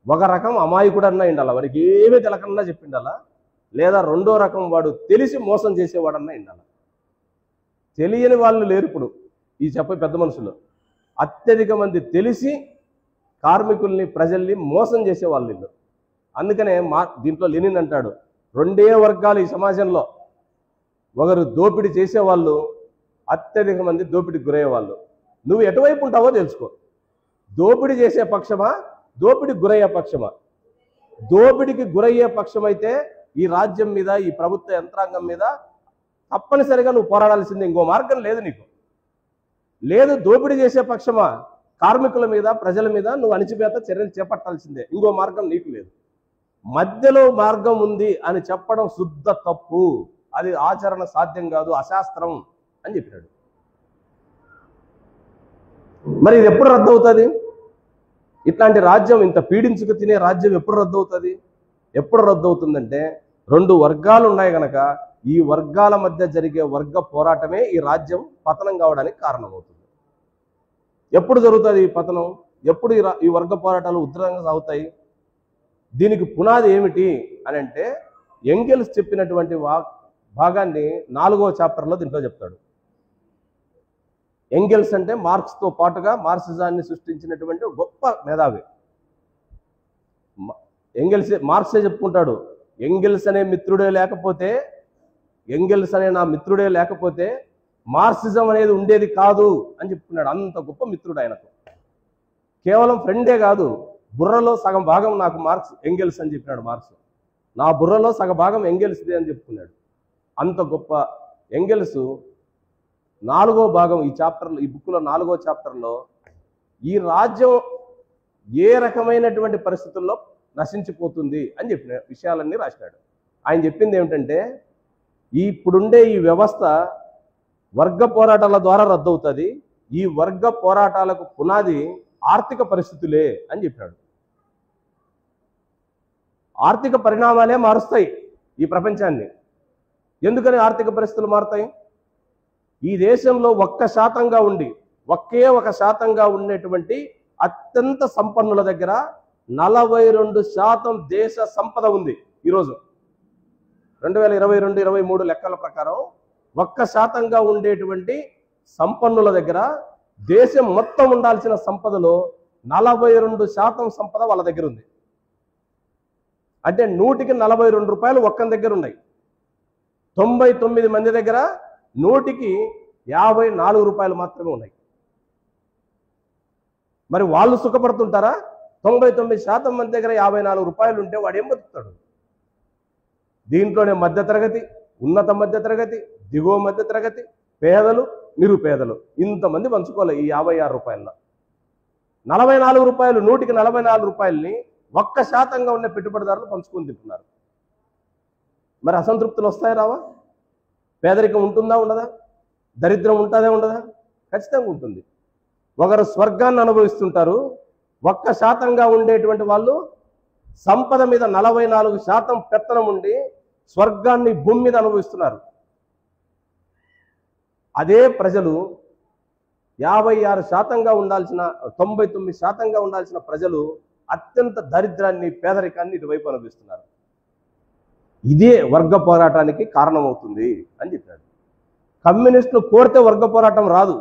Speaker 1: ఒక రకం అమాయకుడన్నా ఇండాల, వాడికి ఏమీ తెలకన్నా చెప్పిండాలా, లేదా రెండో రకం వాడు తెలిసి మోసం చేసేవాడన్నా ఇండాల. తెలియని వాళ్ళు లేరు ఇప్పుడు ఈ చెప్పే పెద్ద మనుషులు. అత్యధిక మంది తెలిసి కార్మికుల్ని, ప్రజల్ని మోసం చేసేవాళ్ళు వీళ్ళు. అందుకనే దీంట్లో లెనిన్ అంటాడు, 2 వర్గాలు ఈ సమాజంలో. ఒకరు దోపిడీ చేసేవాళ్ళు, అత్యధిక మంది దోపిడీకి గురయ్యేవాళ్ళు. నువ్వు ఎటువైపు ఉంటావో తెలుసుకో. దోపిడీ చేసే పక్షమా, దోపిడీకి గురయ్యే పక్షమా? దోపిడీకి గురయ్యే పక్షమైతే ఈ రాజ్యం మీద, ఈ ప్రభుత్వ యంత్రాంగం మీద తప్పనిసరిగా నువ్వు పోరాడాల్సిందే, ఇంకో మార్గం లేదు నీకు. లేదు దోపిడీ చేసే పక్షమా, కార్మికుల మీద, ప్రజల మీద నువ్వు అణిచివేత చర్యలు చేపట్టాల్సిందే, ఇంకో మార్గం నీకు లేదు. మధ్యలో మార్గం ఉంది అని చెప్పడం శుద్ధ తప్పు. అది ఆచరణ సాధ్యం కాదు, అశాస్త్రం అని చెప్పినాడు. మరి ఇది ఎప్పుడు రద్దు అవుతుంది? ఇట్లాంటి రాజ్యం, ఇంత పీడించుకు తినే రాజ్యం ఎప్పుడు రద్దు అవుతుంది? ఎప్పుడు రద్దు అవుతుందంటే 2 వర్గాలు ఉన్నాయి కనుక ఈ వర్గాల మధ్య జరిగే వర్గ పోరాటమే ఈ రాజ్యం పతనం కావడానికి కారణమవుతుంది. ఎప్పుడు జరుగుతుంది ఈ పతనం? ఎప్పుడు ఈ వర్గ పోరాటాలు ఉధృతంగా సాగుతాయి? దీనికి పునాది ఏమిటి అని అంటే, ఎంగెల్స్ చెప్పినటువంటి భాగాన్ని 4వ చాప్టర్లో దీంట్లో చెప్తాడు. ఎంగెల్స్ అంటే మార్క్స్తో పాటుగా మార్క్సిజాన్ని సృష్టించినటువంటి గొప్ప మేధావి. మార్క్సే చెప్పుకుంటాడు, ఎంగెల్స్ అనే మిత్రుడే లేకపోతే, ఎంగెల్స్ అనే నా మిత్రుడే లేకపోతే మార్క్సిజం అనేది ఉండేది కాదు అని చెప్పుకున్నాడు. అంత గొప్ప మిత్రుడు ఆయనకు. కేవలం ఫ్రెండే కాదు, బుర్రలో సగం భాగం నాకు ఎంగెల్స్ అని చెప్పినాడు మార్క్స్. నా బుర్రలో సగ భాగం ఎంగెల్స్దే అని చెప్పుకున్నాడు. అంత గొప్ప ఎంగెల్స్ 4వ భాగం ఈ చాప్టర్లో, ఈ బుక్లో 4వ చాప్టర్లో ఈ రాజ్యం ఏ రకమైనటువంటి పరిస్థితుల్లో నశించిపోతుంది అని చెప్పిన విషయాలన్నీ రాసినాడు. ఆయన చెప్పింది ఏమిటంటే, ఇప్పుడుండే ఈ వ్యవస్థ వర్గ పోరాటాల ద్వారా రద్దవుతుంది. ఈ వర్గ పోరాటాలకు పునాది ఆర్థిక పరిస్థితులే అని చెప్పినాడు. ఆర్థిక పరిణామాలే మారుస్తాయి ఈ ప్రపంచాన్ని. ఎందుకని ఆర్థిక పరిస్థితులు మారుతాయి? ఈ దేశంలో 1% ఉండి, ఒకే 1% ఉండేటువంటి అత్యంత సంపన్నుల దగ్గర 42% దేశ సంపద ఉంది. ఈరోజు 2022-23 లెక్కల ప్రకారం 1% ఉండేటువంటి సంపన్నుల దగ్గర దేశం మొత్తం ఉండాల్సిన సంపదలో 42% సంపద వాళ్ళ దగ్గర ఉంది. అంటే 100కి 42 రూపాయలు ఒక్కని దగ్గర ఉన్నాయి. 99 మంది దగ్గర 100కి 54 రూపాయలు మాత్రమే ఉన్నాయి. మరి వాళ్ళు సుఖపడుతుంటారా? 99% మంది దగ్గర 54 రూపాయలు ఉంటే వాడు ఏం బతుకుతాడు? దీంట్లోనే మధ్యతరగతి, ఉన్నత మధ్యతరగతి, దిగువ మధ్యతరగతి, పేదలు, నిరుపేదలు ఇంతమంది పంచుకోవాలి ఈ 56 రూపాయల 44 రూపాయలు. 100కి 44 రూపాయలని 1% ఉన్న పెట్టుబడిదారులు పంచుకొని తింటున్నారు. మరి అసంతృప్తులు వస్తాయి రావా? పేదరికం ఉంటుందా ఉండదా? దరిద్రం ఉంటుందా ఉండదా? ఖచ్చితంగా ఉంటుంది. ఒకరు స్వర్గాన్ని అనుభవిస్తుంటారు, 1% ఉండేటువంటి వాళ్ళు సంపద మీద 44% పెత్తనం ఉండి స్వర్గాన్ని భూమి మీద అనుభవిస్తున్నారు. అదే ప్రజలు 56% ఉండాల్సిన 99% ఉండాల్సిన ప్రజలు అత్యంత దరిద్రాన్ని, పేదరికాన్ని ఇటువైపు అనుభవిస్తున్నారు. ఇదే వర్గ పోరాటానికి కారణమవుతుంది అని చెప్పాడు. కమ్యూనిస్టులు కోరితే వర్గ పోరాటం రాదు.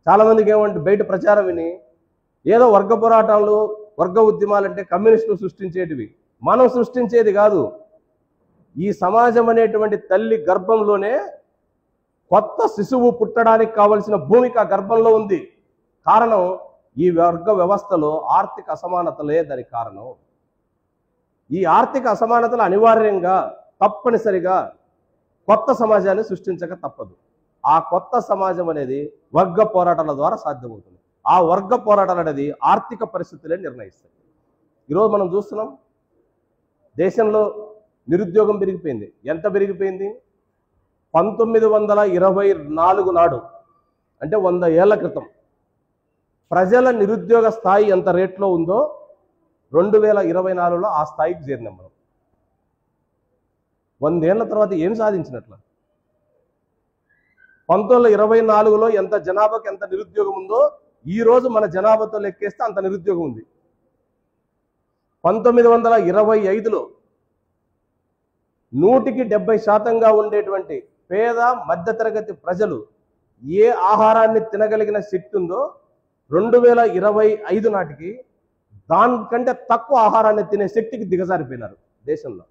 Speaker 1: చాలా మందికి ఏమంటే బయట ప్రచారం విని ఏదో వర్గ పోరాటాలు, వర్గ ఉద్యమాలంటే కమ్యూనిస్టులు సృష్టించేటివి. మనం సృష్టించేది కాదు. ఈ సమాజం అనేటువంటి తల్లి గర్భంలోనే కొత్త శిశువు పుట్టడానికి కావలసిన భూమిక గర్భంలో ఉంది. కారణం ఈ వర్గ వ్యవస్థలో ఆర్థిక అసమానతలే దానికి కారణం. ఈ ఆర్థిక అసమానతలు అనివార్యంగా, తప్పనిసరిగా కొత్త సమాజాన్ని సృష్టించక తప్పదు. ఆ కొత్త సమాజం అనేది వర్గ పోరాటాల ద్వారా సాధ్యమవుతుంది. ఆ వర్గ పోరాటాలు అనేది ఆర్థిక పరిస్థితులే నిర్ణయిస్తాయి. ఈరోజు మనం చూస్తున్నాం, దేశంలో నిరుద్యోగం పెరిగిపోయింది. ఎంత పెరిగిపోయింది? 1924 నాడు, అంటే 100 ఏళ్ల క్రితం ప్రజల నిరుద్యోగ స్థాయి ఎంత రేట్లో ఉందో 2024లో ఆ స్థాయికి చేరినాం మనం. 100 ఏళ్ల తర్వాత ఏం సాధించినట్ల? 1924లో ఎంత జనాభాకి ఎంత నిరుద్యోగం ఉందో ఈ రోజు మన జనాభాతో లెక్కేస్తే అంత నిరుద్యోగం ఉంది. 1925లో 100కి 70% ఉండేటువంటి పేద మధ్యతరగతి ప్రజలు ఏ ఆహారాన్ని తినగలిగిన శక్తి ఉందో 2025 నాటికి దానికంటే తక్కువ ఆహారాన్ని తినే శక్తికి దిగజారిపోయినారు దేశంలో.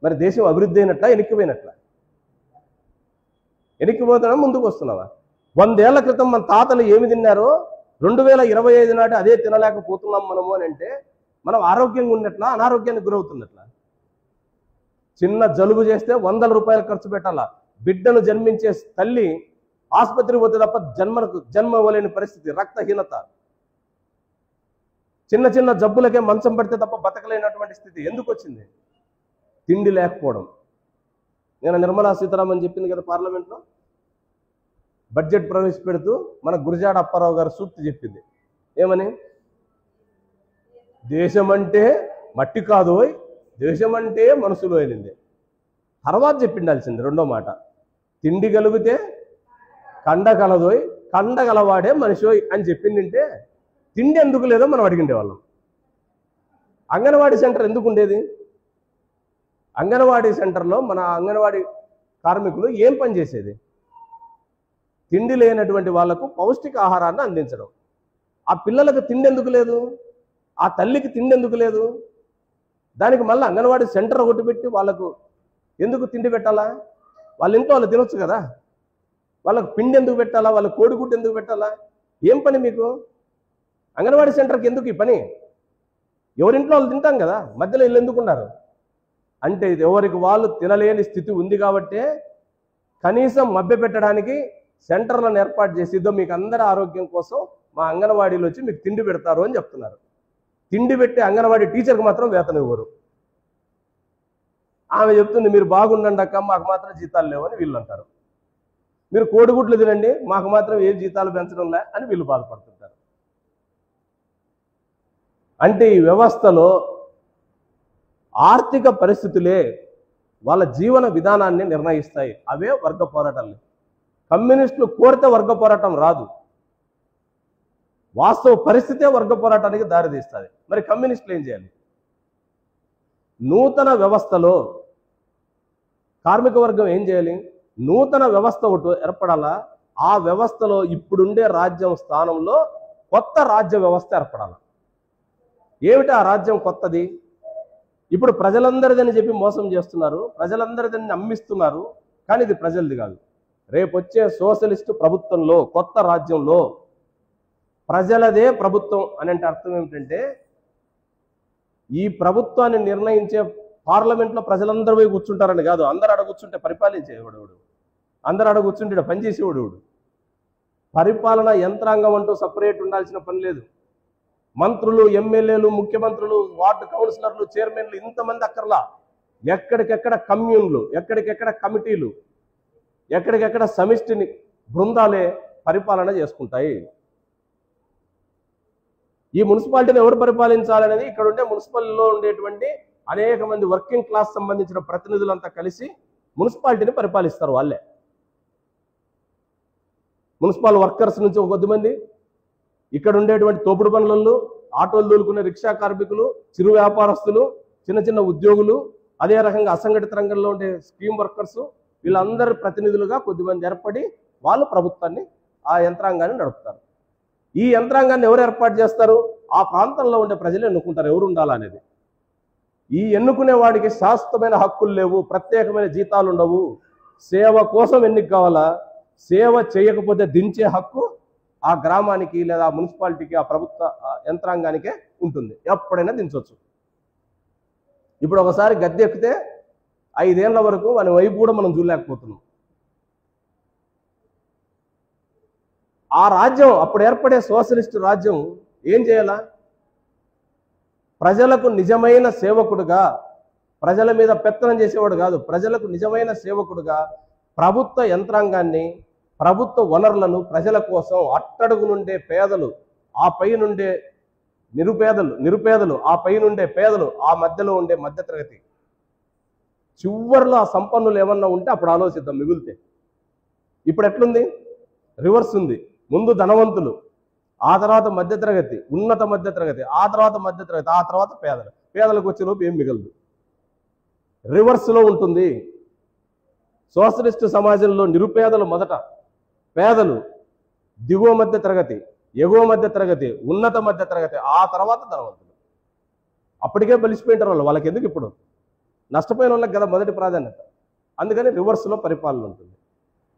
Speaker 1: మరి దేశం అభివృద్ధి అయినట్లా, ఎనిక్కిపోయినట్లా? ఎనిక్కిపోతున్నా ముందుకు వస్తున్నావా? 100 ఏళ్ల క్రితం మన తాతలు ఏమి తిన్నారో 2025 నాటి అదే తినలేకపోతున్నాం మనము అని అంటే మనం ఆరోగ్యంగా ఉన్నట్లా, అనారోగ్యానికి గురవుతున్నట్లా? చిన్న జలుబు చేస్తే 100 రూపాయలు ఖర్చు పెట్టాలా. బిడ్డను జన్మించే తల్లి ఆసుపత్రికి పోతే తప్ప జన్మ ఇవ్వలేని పరిస్థితి, రక్తహీనత. చిన్న చిన్న జబ్బులకే మంచం పడితే తప్ప బతకలేనటువంటి స్థితి ఎందుకు వచ్చింది? తిండి లేకపోవడం. నేను నిర్మలా సీతారామన్ చెప్పింది కదా పార్లమెంట్లో, బడ్జెట్ ప్రవేశపెడుతూ మన గురజాడ అప్పారావు గారు సూక్తి చెప్పింది. ఏమని? దేశం అంటే మట్టి కాదోయ్, దేశం అంటే మనసులో అయినింది. తర్వాత చెప్పిండాల్సింది రెండో మాట, తిండి కలిగితే కండ కలదోయ్, కండ గలవాడే మనిషోయ్ అని చెప్పిందంటే తిండి ఎందుకు లేదో మనం అడిగిండే వాళ్ళం. అంగన్వాడీ సెంటర్ ఎందుకు ఉండేది? అంగన్వాడీ సెంటర్లో మన అంగన్వాడీ కార్మికులు ఏం పని చేసేది? తిండి లేనటువంటి వాళ్లకు పౌష్టిక ఆహారాన్ని అందించడం. ఆ పిల్లలకు తిండి ఎందుకు లేదు? ఆ తల్లికి తిండి ఎందుకు లేదు? దానికి మళ్ళీ అంగన్వాడీ సెంటర్ ఒకటి పెట్టి వాళ్ళకు ఎందుకు తిండి పెట్టాలా? వాళ్ళ ఇంట్లో వాళ్ళు తినొచ్చు కదా. వాళ్ళకు పిండి ఎందుకు పెట్టాలా? వాళ్ళ కోడిగుడ్డు ఎందుకు పెట్టాలా? ఏం పని మీకు? అంగన్వాడీ సెంటర్కి ఎందుకు ఈ పని? ఎవరింట్లో వాళ్ళు తింటాం కదా, మధ్యలో వీళ్ళు ఎందుకున్నారు అంటే ఇది ఎవరికి వాళ్ళు తినలేని స్థితి ఉంది కాబట్టే కనీసం మభ్య పెట్టడానికి సెంటర్లను ఏర్పాటు చేసి ఇదో మీకు అందరి ఆరోగ్యం కోసం మా అంగన్వాడీలో వచ్చి మీకు తిండి పెడతారు అని చెప్తున్నారు. తిండి పెట్టే అంగన్వాడీ టీచర్కి మాత్రం వేతనం ఇవ్వరు. ఆమె చెప్తుంది మీరు బాగుండండి అక్క, మాకు మాత్రం జీతాలు లేవని వీళ్ళు అంటారు. మీరు కోడిగుడ్లు తినండి, మాకు మాత్రం ఏ జీతాలు పెంచడంలే అని వీళ్ళు బాధపడుతుంటారు. అంటే ఈ వ్యవస్థలో ఆర్థిక పరిస్థితులే వాళ్ళ జీవన విధానాన్ని నిర్ణయిస్తాయి. అవే వర్గ పోరాటాలు. కమ్యూనిస్టులు కోరితే వర్గ పోరాటం రాదు. వాస్తవ పరిస్థితే వర్గ పోరాటానికి దారితీస్తుంది. మరి కమ్యూనిస్టులు ఏం చేయాలి? నూతన వ్యవస్థలో కార్మిక వర్గం ఏం చేయాలి? నూతన వ్యవస్థ ఒకటి ఏర్పడాలా. ఆ వ్యవస్థలో ఇప్పుడుండే రాజ్యం స్థానంలో కొత్త రాజ్య వ్యవస్థ ఏర్పడాలి. ఏమిటి ఆ రాజ్యం కొత్తది? ఇప్పుడు ప్రజలందరిదని చెప్పి మోసం చేస్తున్నారు, ప్రజలందరిదని నమ్మిస్తున్నారు, కానీ ఇది ప్రజలది కాదు. రేపు వచ్చే సోషలిస్టు ప్రభుత్వంలో, కొత్త రాజ్యంలో ప్రజలదే ప్రభుత్వం అని అంటే అర్థం ఏమిటంటే, ఈ ప్రభుత్వాన్ని నిర్ణయించే పార్లమెంట్లో ప్రజలందరూ పోయి కూర్చుంటారని కాదు. అందరు అడ కూర్చుంటే పరిపాలించేవాడు, అందరు అడ కూర్చుంటే పనిచేసేవాడు. పరిపాలన యంత్రాంగం అంటూ సపరేట్ ఉండాల్సిన పని లేదు. మంత్రులు, ఎమ్మెల్యేలు, ముఖ్యమంత్రులు, వార్డు కౌన్సిలర్లు, చైర్మన్లు ఇంతమంది అక్కర్లా. ఎక్కడికెక్కడ కమ్యూన్లు, ఎక్కడికెక్కడ కమిటీలు, ఎక్కడికెక్కడ సమిష్టిని బృందాలే పరిపాలన చేసుకుంటాయి. ఈ మున్సిపాలిటీని ఎవరు పరిపాలించాలనేది ఇక్కడ ఉండే మున్సిపల్లో ఉండేటువంటి అనేక మంది వర్కింగ్ క్లాస్ సంబంధించిన ప్రతినిధులంతా కలిసి మున్సిపాలిటీని పరిపాలిస్తారు. వాళ్ళే మున్సిపల్ వర్కర్స్ నుంచి ఒక కొద్దిమంది, ఇక్కడ ఉండేటువంటి తోపుడు పనులలో, ఆటోలు తోలుకునే రిక్షా కార్మికులు, చిరు వ్యాపారస్తులు, చిన్న చిన్న ఉద్యోగులు, అదే రకంగా అసంఘటిత రంగంలో ఉండే స్కీమ్ వర్కర్స్, వీళ్ళందరి ప్రతినిధులుగా కొద్దిమంది ఏర్పడి వాళ్ళు ప్రభుత్వాన్ని, ఆ యంత్రాంగాన్ని నడుపుతారు. ఈ యంత్రాంగాన్ని ఎవరు ఏర్పాటు చేస్తారు? ఆ ప్రాంతంలో ఉండే ప్రజలు ఎన్నుకుంటారు ఎవరు ఉండాలనేది. ఈ ఎన్నుకునే వాడికి శాశ్వతమైన హక్కులు లేవు, ప్రత్యేకమైన జీతాలు ఉండవు. సేవ కోసం ఎన్నిక కావాలా, సేవ చేయకపోతే దించే హక్కు ఆ గ్రామానికి లేదా మున్సిపాలిటీకి, ఆ ప్రభుత్వ యంత్రాంగానికే ఉంటుంది. ఎప్పుడైనా దించవచ్చు. ఇప్పుడు ఒకసారి గద్దె ఎక్కితే 5 ఏళ్ల వరకు వాని వైపు కూడా మనం చూడలేకపోతున్నాం. ఆ రాజ్యం, అప్పుడు ఏర్పడే సోషలిస్ట్ రాజ్యం ఏం చేయాలా? ప్రజలకు నిజమైన సేవకుడుగా, ప్రజల మీద పెత్తనం చేసేవాడు కాదు, ప్రజలకు నిజమైన సేవకుడుగా ప్రభుత్వ యంత్రాంగాన్ని, ప్రభుత్వ వనరులను ప్రజల కోసం, అట్టడుగు నుండే పేదలు, ఆ పై నుండే నిరుపేదలు, ఆ పై నుండే పేదలు, ఆ మధ్యలో ఉండే మధ్యతరగతి, చివరిలో ఆ సంపన్నులు ఏమన్నా ఉంటే అప్పుడు ఆలోచిద్దాం మిగిలితే. ఇప్పుడు ఎట్లుంది? రివర్స్ ఉంది. ముందు ధనవంతులు, ఆ తర్వాత మధ్యతరగతి, ఉన్నత మధ్యతరగతి, ఆ తర్వాత మధ్యతరగతి, ఆ తర్వాత పేదలు. పేదలకు వచ్చేలోపు ఏం మిగలదు. రివర్స్లో ఉంటుంది. సోషలిస్టు సమాజంలో నిరుపేదలు మొదట, పేదలు, దిగువ మధ్య తరగతి, ఎగువ మధ్య తరగతి, ఉన్నత మధ్య తరగతి, ఆ తర్వాత ధనవంతులు. అప్పటికే బలిసిపోయింటారు వాళ్ళు. వాళ్ళకి ఎందుకు ఇప్పుడు? నష్టపోయిన వాళ్ళకి కదా మొదటి ప్రాధాన్యత. అందుకని రివర్స్లో పరిపాలన ఉంటుంది.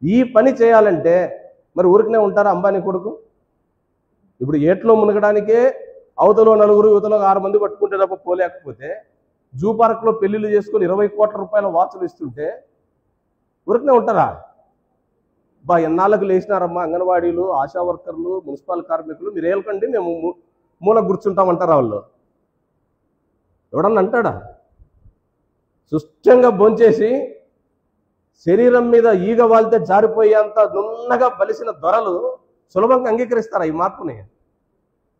Speaker 1: ఈ పని చేయాలంటే మరి ఊరికనే ఉంటారా అంబానీ కొడుకు? ఇప్పుడు ఏట్లో మునగడానికే అవతలో 4, యువతలో 6 మంది పట్టుకుంటే తప్ప పోలేకపోతే, జూ పార్క్లో పెళ్లిళ్ళు చేసుకొని 20 కోట్ల రూపాయల వాచులు ఇస్తుంటే ఊరికనే ఉంటారా? ఎన్నాళ్ళకు లేచినారమ్మా అంగన్వాడీలు, ఆశా వర్కర్లు, మున్సిపల్ కార్మికులు, మీరు ఏలకండి మేము మూల కూర్చుంటామంటారా వాళ్ళు? ఎవడన్నా అంటాడా? సుష్టంగా భోంచేసి శరీరం మీద ఈగ వాళ్తే జారిపోయేంత నున్నగా బలిసిన దొరలు సులభంగా అంగీకరిస్తారా ఈ మార్పుని?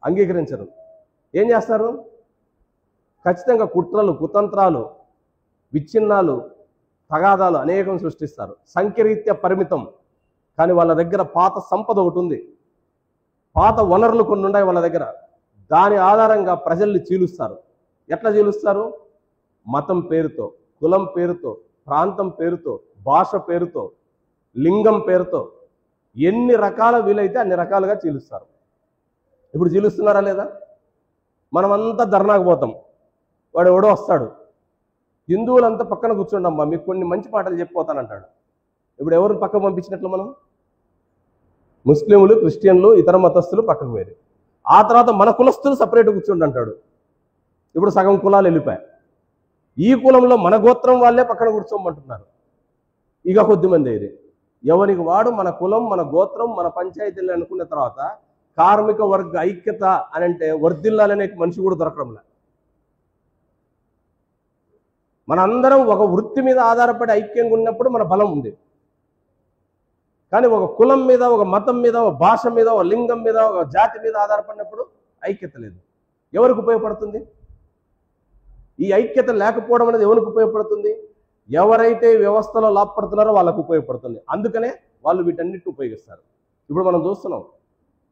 Speaker 1: అంగీకరించరు. ఏం చేస్తారు? ఖచ్చితంగా కుట్రలు, కుతంత్రాలు, విచ్ఛిన్నాలు, తగాదాలు అనేకం సృష్టిస్తారు. సంఖ్యరీత్యా పరిమితం, కానీ వాళ్ళ దగ్గర పాత సంపద ఒకటి ఉంది, పాత వనరులు కొన్ని ఉన్నాయి వాళ్ళ దగ్గర. దాని ఆధారంగా ప్రజల్ని చీలుస్తారు. ఎట్లా చీలుస్తారు? మతం పేరుతో, కులం పేరుతో, ప్రాంతం పేరుతో, భాష పేరుతో, లింగం పేరుతో, ఎన్ని రకాల వీలైతే అన్ని రకాలుగా చీలుస్తారు. ఇప్పుడు చీలుస్తున్నారా లేదా? మనమంతా ధర్నాకు పోతాం, వాడు ఎవడో వస్తాడు, హిందువులంతా పక్కన కూర్చోండమ్మా మీకు కొన్ని మంచి పాటలు చెప్పిపోతానంటాడు. ఇప్పుడు ఎవరిని పక్కకు పంపించినట్లు మనం? ముస్లింలు, క్రిస్టియన్లు, ఇతర మతస్థులు పక్కకు వేరు. ఆ తర్వాత మన కులస్తులు సపరేట్ కూర్చోండి అంటాడు. ఇప్పుడు సగం కులాలు వెళ్ళిపోయాయి. ఈ కులంలో మన గోత్రం వాళ్ళే పక్కన కూర్చోమంటున్నారు. ఇక కొద్దిమంది ఇది ఎవరికి వాడు మన కులం, మన గోత్రం, మన పంచాయతీలు అనుకున్న తర్వాత కార్మిక వర్గ ఐక్యత అని అంటే వర్ధిల్లాలనే మనిషి కూడా దొరకడంలే. మనందరం ఒక వృత్తి మీద ఆధారపడి ఐక్యంగా ఉన్నప్పుడు మన బలం ఉంది. కానీ ఒక కులం మీద, ఒక మతం మీద, ఒక భాష మీద, ఒక లింగం మీద, ఒక జాతి మీద ఆధారపడినప్పుడు ఐక్యత లేదు. ఎవరికి ఉపయోగపడుతుంది? ఈ ఐక్యత లేకపోవడం అనేది ఎవరికి ఉపయోగపడుతుంది? ఎవరైతే వ్యవస్థలో లాభపడుతున్నారో వాళ్ళకు ఉపయోగపడుతుంది. అందుకనే వాళ్ళు వీటన్నిటిని ఉపయోగిస్తారు. ఇప్పుడు మనం చూస్తున్నాం,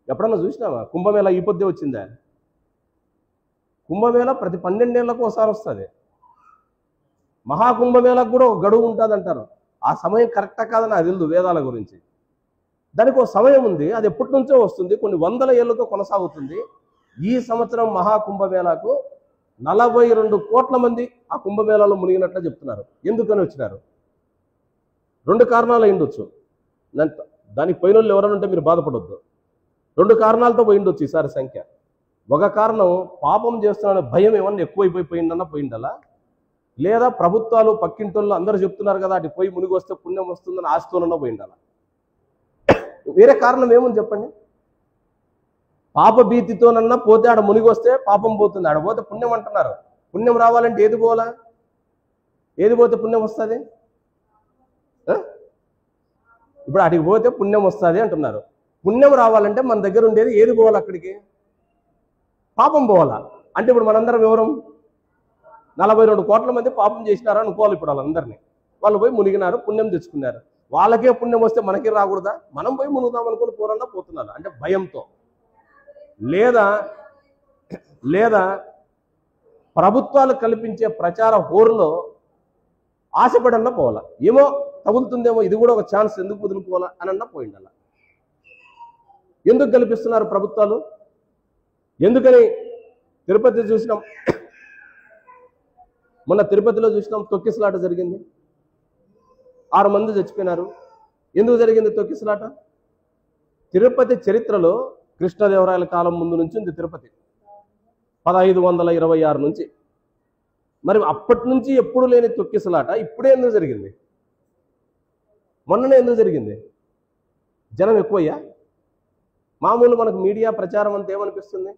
Speaker 1: ఎప్పుడన్నా చూసినావా కుంభమేళ ఈ పొద్దే వచ్చిందా? కుంభమేళ ప్రతి 12 ఏళ్లకు ఒకసారి వస్తుంది. మహాకుంభమేళకు కూడా ఒక గడువు ఉంటుంది అంటారు. ఆ సమయం కరెక్టా కాదని అది తెలియదు వేదాల గురించి. దానికి ఒక సమయం ఉంది, అది ఎప్పటి నుంచో వస్తుంది, కొన్ని వందల ఏళ్ళుగా కొనసాగుతుంది. ఈ సంవత్సరం మహాకుంభమేళాకు 42 కోట్ల మంది ఆ కుంభమేళాలో మునిగినట్లు చెప్తున్నారు. ఎందుకని వచ్చినారు? 2 కారణాలు అయిండొచ్చు. దానికి పోయిన వాళ్ళు ఎవరైనా ఉంటే మీరు బాధపడొద్దు. 2 కారణాలతో పోయిండొచ్చు ఈసారి సంఖ్య. ఒక కారణం పాపం చేస్తున్న భయం ఏమన్నా ఎక్కువైపోయిందన్నా పోయిండలా, లేదా ప్రభుత్వాలు పక్కింటోళ్ళు అందరూ చెప్తున్నారు కదా అటు పోయి మునిగి వస్తే పుణ్యం వస్తుందని ఆశతోనన్నా పోయిండాలా. వేరే కారణం ఏముంది చెప్పండి? పాప భీతితోనన్నా పోతే ఆడ మునిగి వస్తే పాపం పోతుంది, ఆడ పోతే పుణ్యం అంటున్నారు. పుణ్యం రావాలంటే ఏది పోలా? ఏది పోతే పుణ్యం వస్తుంది? ఇప్పుడు అటుకి పోతే పుణ్యం వస్తుంది అంటున్నారు. పుణ్యం రావాలంటే మన దగ్గర ఉండేది ఏది పోవాలి? అక్కడికి పాపం పోవాలా. అంటే ఇప్పుడు మనందరం ఎవరం? 42 కోట్ల మంది పాపం చేసినారు అనుకోవాలి ఇప్పుడు వాళ్ళందరినీ. వాళ్ళు పోయి మునిగినారు, పుణ్యం తెచ్చుకున్నారు. వాళ్ళకే పుణ్యం వస్తే మనకి రాకూడదా? మనం పోయి మునుగుదాం అనుకుని పోరన్నా పోతున్నారు అంటే భయంతో. లేదా ప్రభుత్వాలు కల్పించే ప్రచార హోరులో ఆశపడన్నా పోవాలా, ఏమో తగులుతుందేమో, ఇది కూడా ఒక ఛాన్స్, ఎందుకు వదులుకోవాలా అని అన్నా పోయిండాల. ఎందుకు కల్పిస్తున్నారు ప్రభుత్వాలు? ఎందుకని? తిరుపతి చూసినాం, మొన్న తిరుపతిలో చూసినాం, తొక్కిసలాట జరిగింది, 6 మంది చచ్చిపోయినారు. ఎందుకు జరిగింది తొక్కిసలాట? తిరుపతి చరిత్రలో కృష్ణదేవరాయల కాలం ముందు నుంచి ఉంది తిరుపతి, 1526 నుంచి. మరి అప్పటి నుంచి ఎప్పుడు లేని తొక్కిసలాట ఇప్పుడే ఎందుకు జరిగింది? మొన్ననే ఎందుకు జరిగింది? జనం ఎక్కువయ్యా? మామూలు మనకు మీడియా ప్రచారం అంతా ఏమనిపిస్తుంది?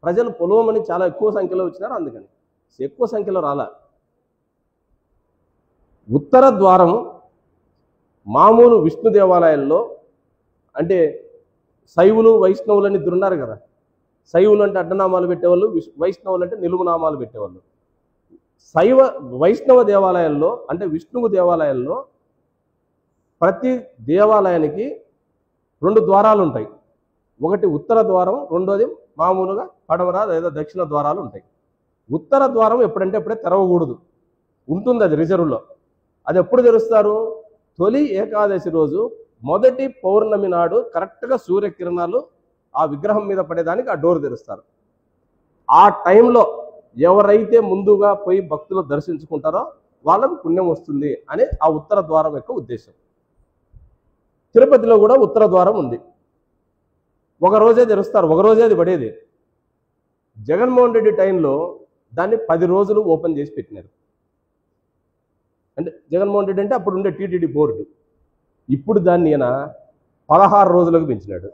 Speaker 1: ప్రజలు పొలవమని చాలా ఎక్కువ సంఖ్యలో వచ్చినారు, అందుకని ఎక్కువ సంఖ్యలో రాలా. ఉత్తర ద్వారం మామూలు విష్ణు దేవాలయాల్లో, అంటే శైవులు వైష్ణవులని ఇద్దరు ఉన్నారు కదా. శైవులు అంటే అడ్డనామాలు పెట్టేవాళ్ళు, వైష్ణవులు అంటే నిలువు నామాలు పెట్టేవాళ్ళు. వైష్ణవ దేవాలయాల్లో అంటే విష్ణువు దేవాలయాల్లో ప్రతి దేవాలయానికి 2 ద్వారాలు ఉంటాయి. ఒకటి ఉత్తర ద్వారం, రెండోది మామూలుగా పడమర లేదా దక్షిణ ద్వారాలు ఉంటాయి. ఉత్తర ద్వారం ఎప్పుడంటే అప్పుడే తెరవకూడదు, ఉంటుంది అది రిజర్వ్లో. అది ఎప్పుడు తెరుస్తారు? తొలి ఏకాదశి రోజు మొదటి పౌర్ణమి నాడు కరెక్ట్గా సూర్యకిరణాలు ఆ విగ్రహం మీద పడేదానికి ఆ డోర్ తెరుస్తారు. ఆ టైంలో ఎవరైతే ముందుగా పోయి భక్తులు దర్శించుకుంటారో వాళ్ళకు పుణ్యం వస్తుంది అని ఆ ఉత్తర ద్వారం యొక్క ఉద్దేశం. తిరుపతిలో కూడా ఉత్తర ద్వారం ఉంది. ఒక రోజే తెరుస్తారు, ఒక రోజే అది పడేది. జగన్మోహన్ రెడ్డి టైంలో దాన్ని 10 రోజులు ఓపెన్ చేసి పెట్టినారు. అంటే జగన్మోహన్ రెడ్డి అంటే అప్పుడు ఉండే టీటీడీ బోర్డు. ఇప్పుడు దాన్ని ఈయన 16 రోజులకు పెంచినాడు.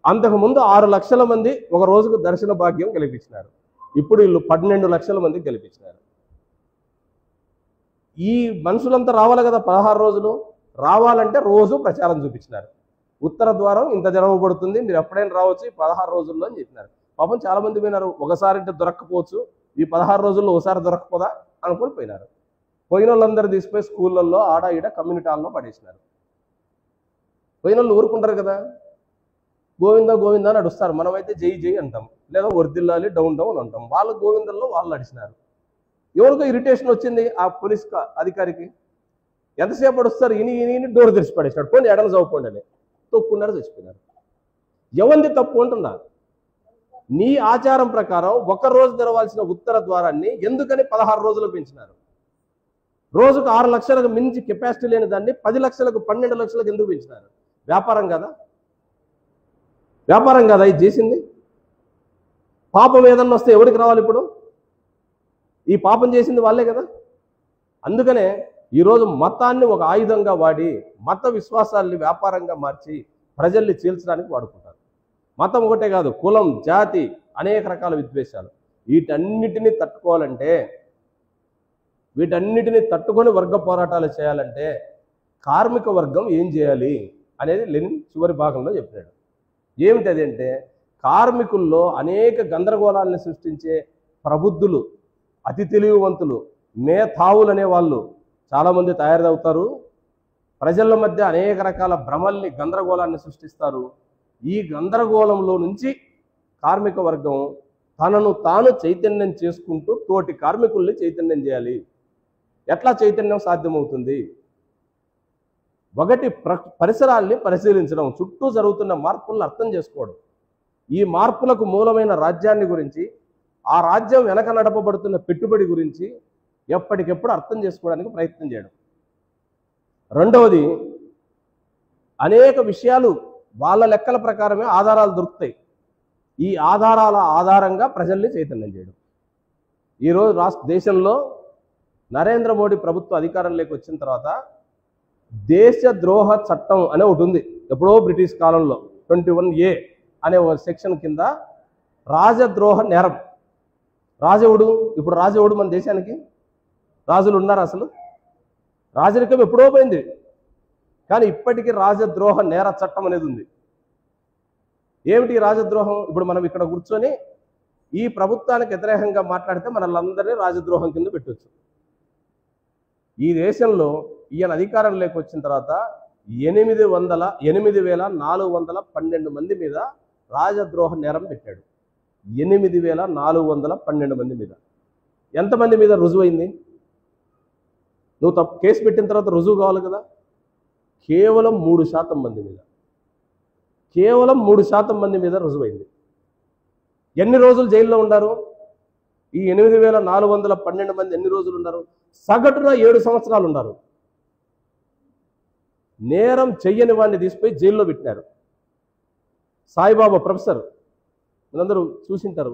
Speaker 1: అంతకుముందు 6 లక్షల మంది ఒక రోజుకు దర్శన భాగ్యం కల్పించినారు. ఇప్పుడు వీళ్ళు 12 లక్షల మందికి కల్పించినారు. ఈ మనుషులంతా రావాలి కదా 16 రోజులు. రావాలంటే రోజు ప్రచారం చూపించినారు. ఉత్తర ద్వారం ఇంత తెరవబడుతుంది, మీరు ఎప్పుడైనా రావచ్చు ఈ 16 రోజుల్లో అని చెప్పినారు. పాపం చాలా మంది పోయినారు. ఒకసారి అంటే దొరక్కపోవచ్చు, ఈ 16 రోజుల్లో ఒకసారి దొరకపోదా అనుకుని పోయినారు. పోయిన వాళ్ళందరూ తీసిపోయి స్కూళ్ళల్లో ఆడ ఈడ కమ్యూనిటీ హాల్లో పడేసినారు. పోయిన వాళ్ళు ఊరుకుంటారు కదా, గోవింద గోవింద అని అడుస్తారు. మనమైతే జై జై అంటాం, లేదా వర్దిల్లాలి డౌన్ డౌన్ అంటాం. వాళ్ళు గోవిందల్లో వాళ్ళు అడిచినారు. ఎవరికో ఇరిటేషన్ వచ్చింది ఆ పోలీస్ అధికారికి. ఎంతసేపు అడుస్తారు, ఇని డోర్ తెరిచి పడేసినాడు, పోనీ ఎడన చదువుకోండి అని తొక్కున్నారు, చచ్చిపోయినారు. ఎవరిది తప్పు అంటున్నా? నీ ఆచారం ప్రకారం ఒక రోజు తెరవాల్సిన ఉత్తర ద్వారాన్ని ఎందుకని 16 రోజులు పెంచినారు? రోజుకు 6 లక్షలకు మించి కెపాసిటీ లేని దాన్ని 10 లక్షలకు 12 లక్షలకు ఎందుకు పెంచినారు? వ్యాపారం కదా? వ్యాపారం కదా ఇది చేసింది? పాపం ఏదన్నా వస్తే ఎవరికి రావాలి? ఇప్పుడు ఈ పాపం చేసింది వాళ్ళే కదా. అందుకనే ఈరోజు మతాన్ని ఒక ఆయుధంగా వాడి మత విశ్వాసాల్ని వ్యాపారంగా మార్చి ప్రజల్ని చీల్చడానికి వాడుకుంటారు. మతం ఒకటే కాదు, కులం, జాతి, అనేక రకాల విద్వేషాలు. వీటన్నిటిని తట్టుకోవాలంటే, వీటన్నిటిని తట్టుకొని వర్గ పోరాటాలు చేయాలంటే కార్మిక వర్గం ఏం చేయాలి అనేది లెనిన్ చివరి భాగంలో చెప్పాడు. ఏమిటది అంటే, కార్మికుల్లో అనేక గందరగోళాలను సృష్టించే ప్రబుద్ధులు, అతి తెలివివంతులు, మేధావులు అనే వాళ్ళు చాలామంది తయారవుతారు. ప్రజల మధ్య అనేక రకాల భ్రమల్ని, గందరగోళాన్ని సృష్టిస్తారు. ఈ గందరగోళంలో నుంచి కార్మిక వర్గం తనను తాను చైతన్యం చేసుకుంటూ తోటి కార్మికుల్ని చైతన్యం చేయాలి. ఎట్లా చైతన్యం సాధ్యమవుతుంది? ఒకటి పరిసరాల్ని పరిశీలించడం, చుట్టూ జరుగుతున్న మార్పులను అర్థం చేసుకోవడం, ఈ మార్పులకు మూలమైన రాజ్యాన్ని గురించి, ఆ రాజ్యం వెనక నడపబడుతున్న పెట్టుబడి గురించి ఎప్పటికెప్పుడు అర్థం చేసుకోవడానికి ప్రయత్నం చేయడం. రెండవది, అనేక విషయాలు వాళ్ళ లెక్కల ప్రకారమే ఆధారాలు దొరుకుతాయి. ఈ ఆధారాల ఆధారంగా ప్రజల్ని చైతన్యం చేయడం. ఈరోజు దేశంలో నరేంద్ర మోడీ ప్రభుత్వం అధికారంలోకి వచ్చిన తర్వాత దేశద్రోహ చట్టం అనే ఒకటి ఉంది. ఎప్పుడో బ్రిటిష్ కాలంలో 21A అనే ఒక సెక్షన్ కింద రాజద్రోహ నేరం. రాజెవడు? ఇప్పుడు రాజెవడు మన దేశానికి? రాజులు ఉన్నారు? అసలు రాజరికం ఎప్పుడో పోయింది. కానీ ఇప్పటికీ రాజద్రోహ నేర చట్టం అనేది ఉంది. ఏమిటి రాజద్రోహం? ఇప్పుడు మనం ఇక్కడ కూర్చొని ఈ ప్రభుత్వానికి వ్యతిరేకంగా మాట్లాడితే మనల్ని రాజద్రోహం కింద పెట్టవచ్చు. ఈ దేశంలో ఈయన అధికారంలోకి వచ్చిన తర్వాత 8,412 మంది మీద రాజద్రోహ నేరం పెట్టాడు. 8,412 మంది మీద. ఎంతమంది మీద రుజువైంది? నువ్వు తప్పు కేసు పెట్టిన తర్వాత రుజువు కావాలి కదా. కేవలం 3% మంది మీద, కేవలం 3% మంది మీద రుజువైంది. ఎన్ని రోజులు జైల్లో ఉన్నారు? ఈ 8,412 మంది ఎన్ని రోజులు ఉన్నారు? సగటున 7 సంవత్సరాలు ఉన్నారు. నేరం చెయ్యని వాడిని తీసిపోయి జైల్లో పెట్టినారు. సాయిబాబా ప్రొఫెసర్, మీరందరూ చూసింటారు.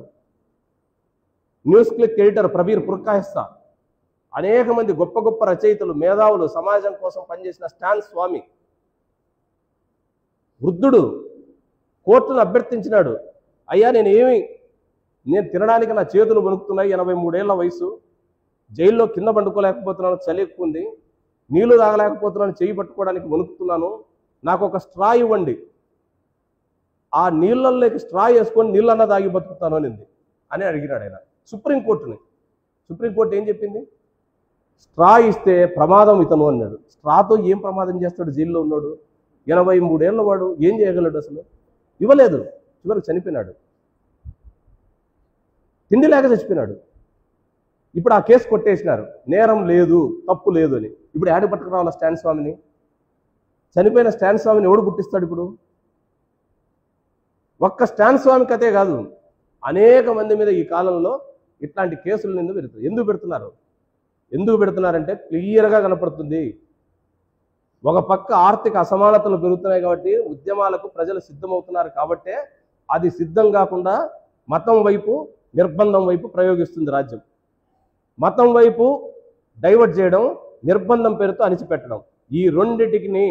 Speaker 1: న్యూస్ క్లిక్ ఎడిటర్ ప్రబీర్ పుర్కాహిస్తా, అనేక మంది గొప్ప గొప్ప రచయితలు, మేధావులు, సమాజం కోసం పనిచేసిన స్టాన్ స్వామి, వృద్ధుడు కోర్టును అభ్యర్థించినాడు. అయ్యా నేను తినడానికి నా చేతులు వణుకుతున్నాయి, 83 ఏళ్ల వయసు, జైల్లో కింద పండుకోలేకపోతున్నాను, చలి ఎక్కువ ఉంది, నీళ్లు తాగలేకపోతున్నాను, చేయి పట్టుకోవడానికి వణుకుతున్నాను, నాకు ఒక స్ట్రా ఇవ్వండి, ఆ నీళ్ళల్లోకి స్ట్రా వేసుకొని నీళ్ళన్నా తాగి బతుకుతాను అని అడిగినాడు ఆయన సుప్రీంకోర్టుని. సుప్రీంకోర్టు ఏం చెప్పింది? స్ట్రా ఇస్తే ప్రమాదం ఇతను అన్నాడు. స్ట్రాతో ఏం ప్రమాదం చేస్తాడు? జైల్లో ఉన్నాడు, 83 ఏళ్ల వాడు, ఏం చేయగలడు? అసలు ఇవ్వలేదు. చివరికి చనిపోయినాడు, తిండి లేక చచ్చిపోయినాడు. ఇప్పుడు ఆ కేసు కొట్టేసినారు, నేరం లేదు, తప్పు లేదు అని. ఇప్పుడు యాడి పట్టుకురావాల స్టాన్ స్వామిని? చనిపోయిన స్టాన్ స్వామిని ఎవడు గుర్తిస్తాడు? ఇప్పుడు ఒక్క స్టాన్ స్వామి కథే కాదు, అనేక మంది మీద ఈ కాలంలో ఇట్లాంటి కేసులు ఎందుకు పెడుతున్నారంటే క్లియర్గా కనపడుతుంది. ఒక పక్క ఆర్థిక అసమానతలు పెరుగుతున్నాయి కాబట్టి ఉద్యమాలకు ప్రజలు సిద్ధమవుతున్నారు కాబట్టే అది సిద్ధం కాకుండా మతం వైపు, నిర్బంధం వైపు ప్రయోగిస్తుంది రాజ్యం. మతం వైపు డైవర్ట్ చేయడం, నిర్బంధం పేరుతో అణిచిపెట్టడం, ఈ రెండిటిని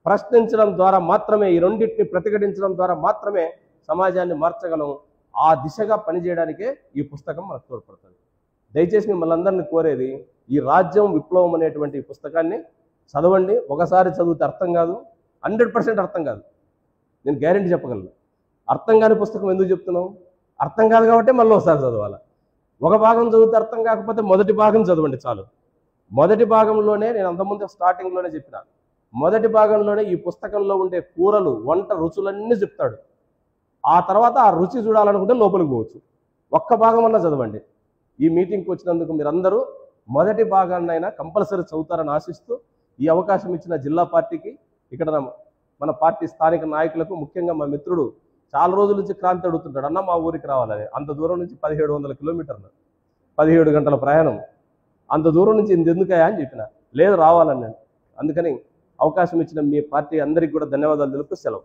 Speaker 1: ప్రశ్నించడం ద్వారా మాత్రమే, ఈ రెండింటిని ప్రతిఘటించడం ద్వారా మాత్రమే సమాజాన్ని మార్చగలం. ఆ దిశగా పనిచేయడానికే ఈ పుస్తకం మనకు తోడ్పడుతుంది. దయచేసి మిమ్మల్ని అందరినీ కోరేది, ఈ రాజ్యం విప్లవం అనేటువంటి ఈ పుస్తకాన్ని చదవండి. ఒకసారి చదివితే అర్థం కాదు, 100% అర్థం కాదు, నేను గ్యారెంటీ చెప్పగలను. అర్థం కాని పుస్తకం ఎందుకు చెప్తున్నావు? అర్థం కాదు కాబట్టి మళ్ళీ ఒకసారి చదవాలి. ఒక భాగం చదివితే అర్థం కాకపోతే మొదటి భాగం చదవండి చాలు. మొదటి భాగంలోనే, నేను అంతకుముందు స్టార్టింగ్లోనే చెప్పిన, మొదటి భాగంలోనే ఈ పుస్తకంలో ఉండే కూరలు, వంట రుచులన్నీ చెప్తాడు. ఆ తర్వాత ఆ రుచి చూడాలనుకుంటే లోపలికి పోవచ్చు. ఒక్క భాగం అన్నా చదవండి. ఈ మీటింగ్కి వచ్చినందుకు మీరందరూ మొదటి భాగాన్నైనా కంపల్సరీ చదువుతారని ఆశిస్తూ, ఈ అవకాశం ఇచ్చిన జిల్లా పార్టీకి, ఇక్కడ మన పార్టీ స్థానిక నాయకులకు, ముఖ్యంగా మా మిత్రుడు చాలా రోజుల నుంచి క్రాంతి అడుగుతుంటాడు, అన్న మా ఊరికి రావాలని. అంత దూరం నుంచి 1700 కిలోమీటర్లు, 17 గంటల ప్రయాణం, అంత దూరం నుంచి ఎందుకయ్యా అని చెప్పిన. లేదు రావాలని. అందుకని అవకాశం ఇచ్చిన మీ పార్టీ అందరికీ కూడా ధన్యవాదాలు తెలుపుతూ సెలవు.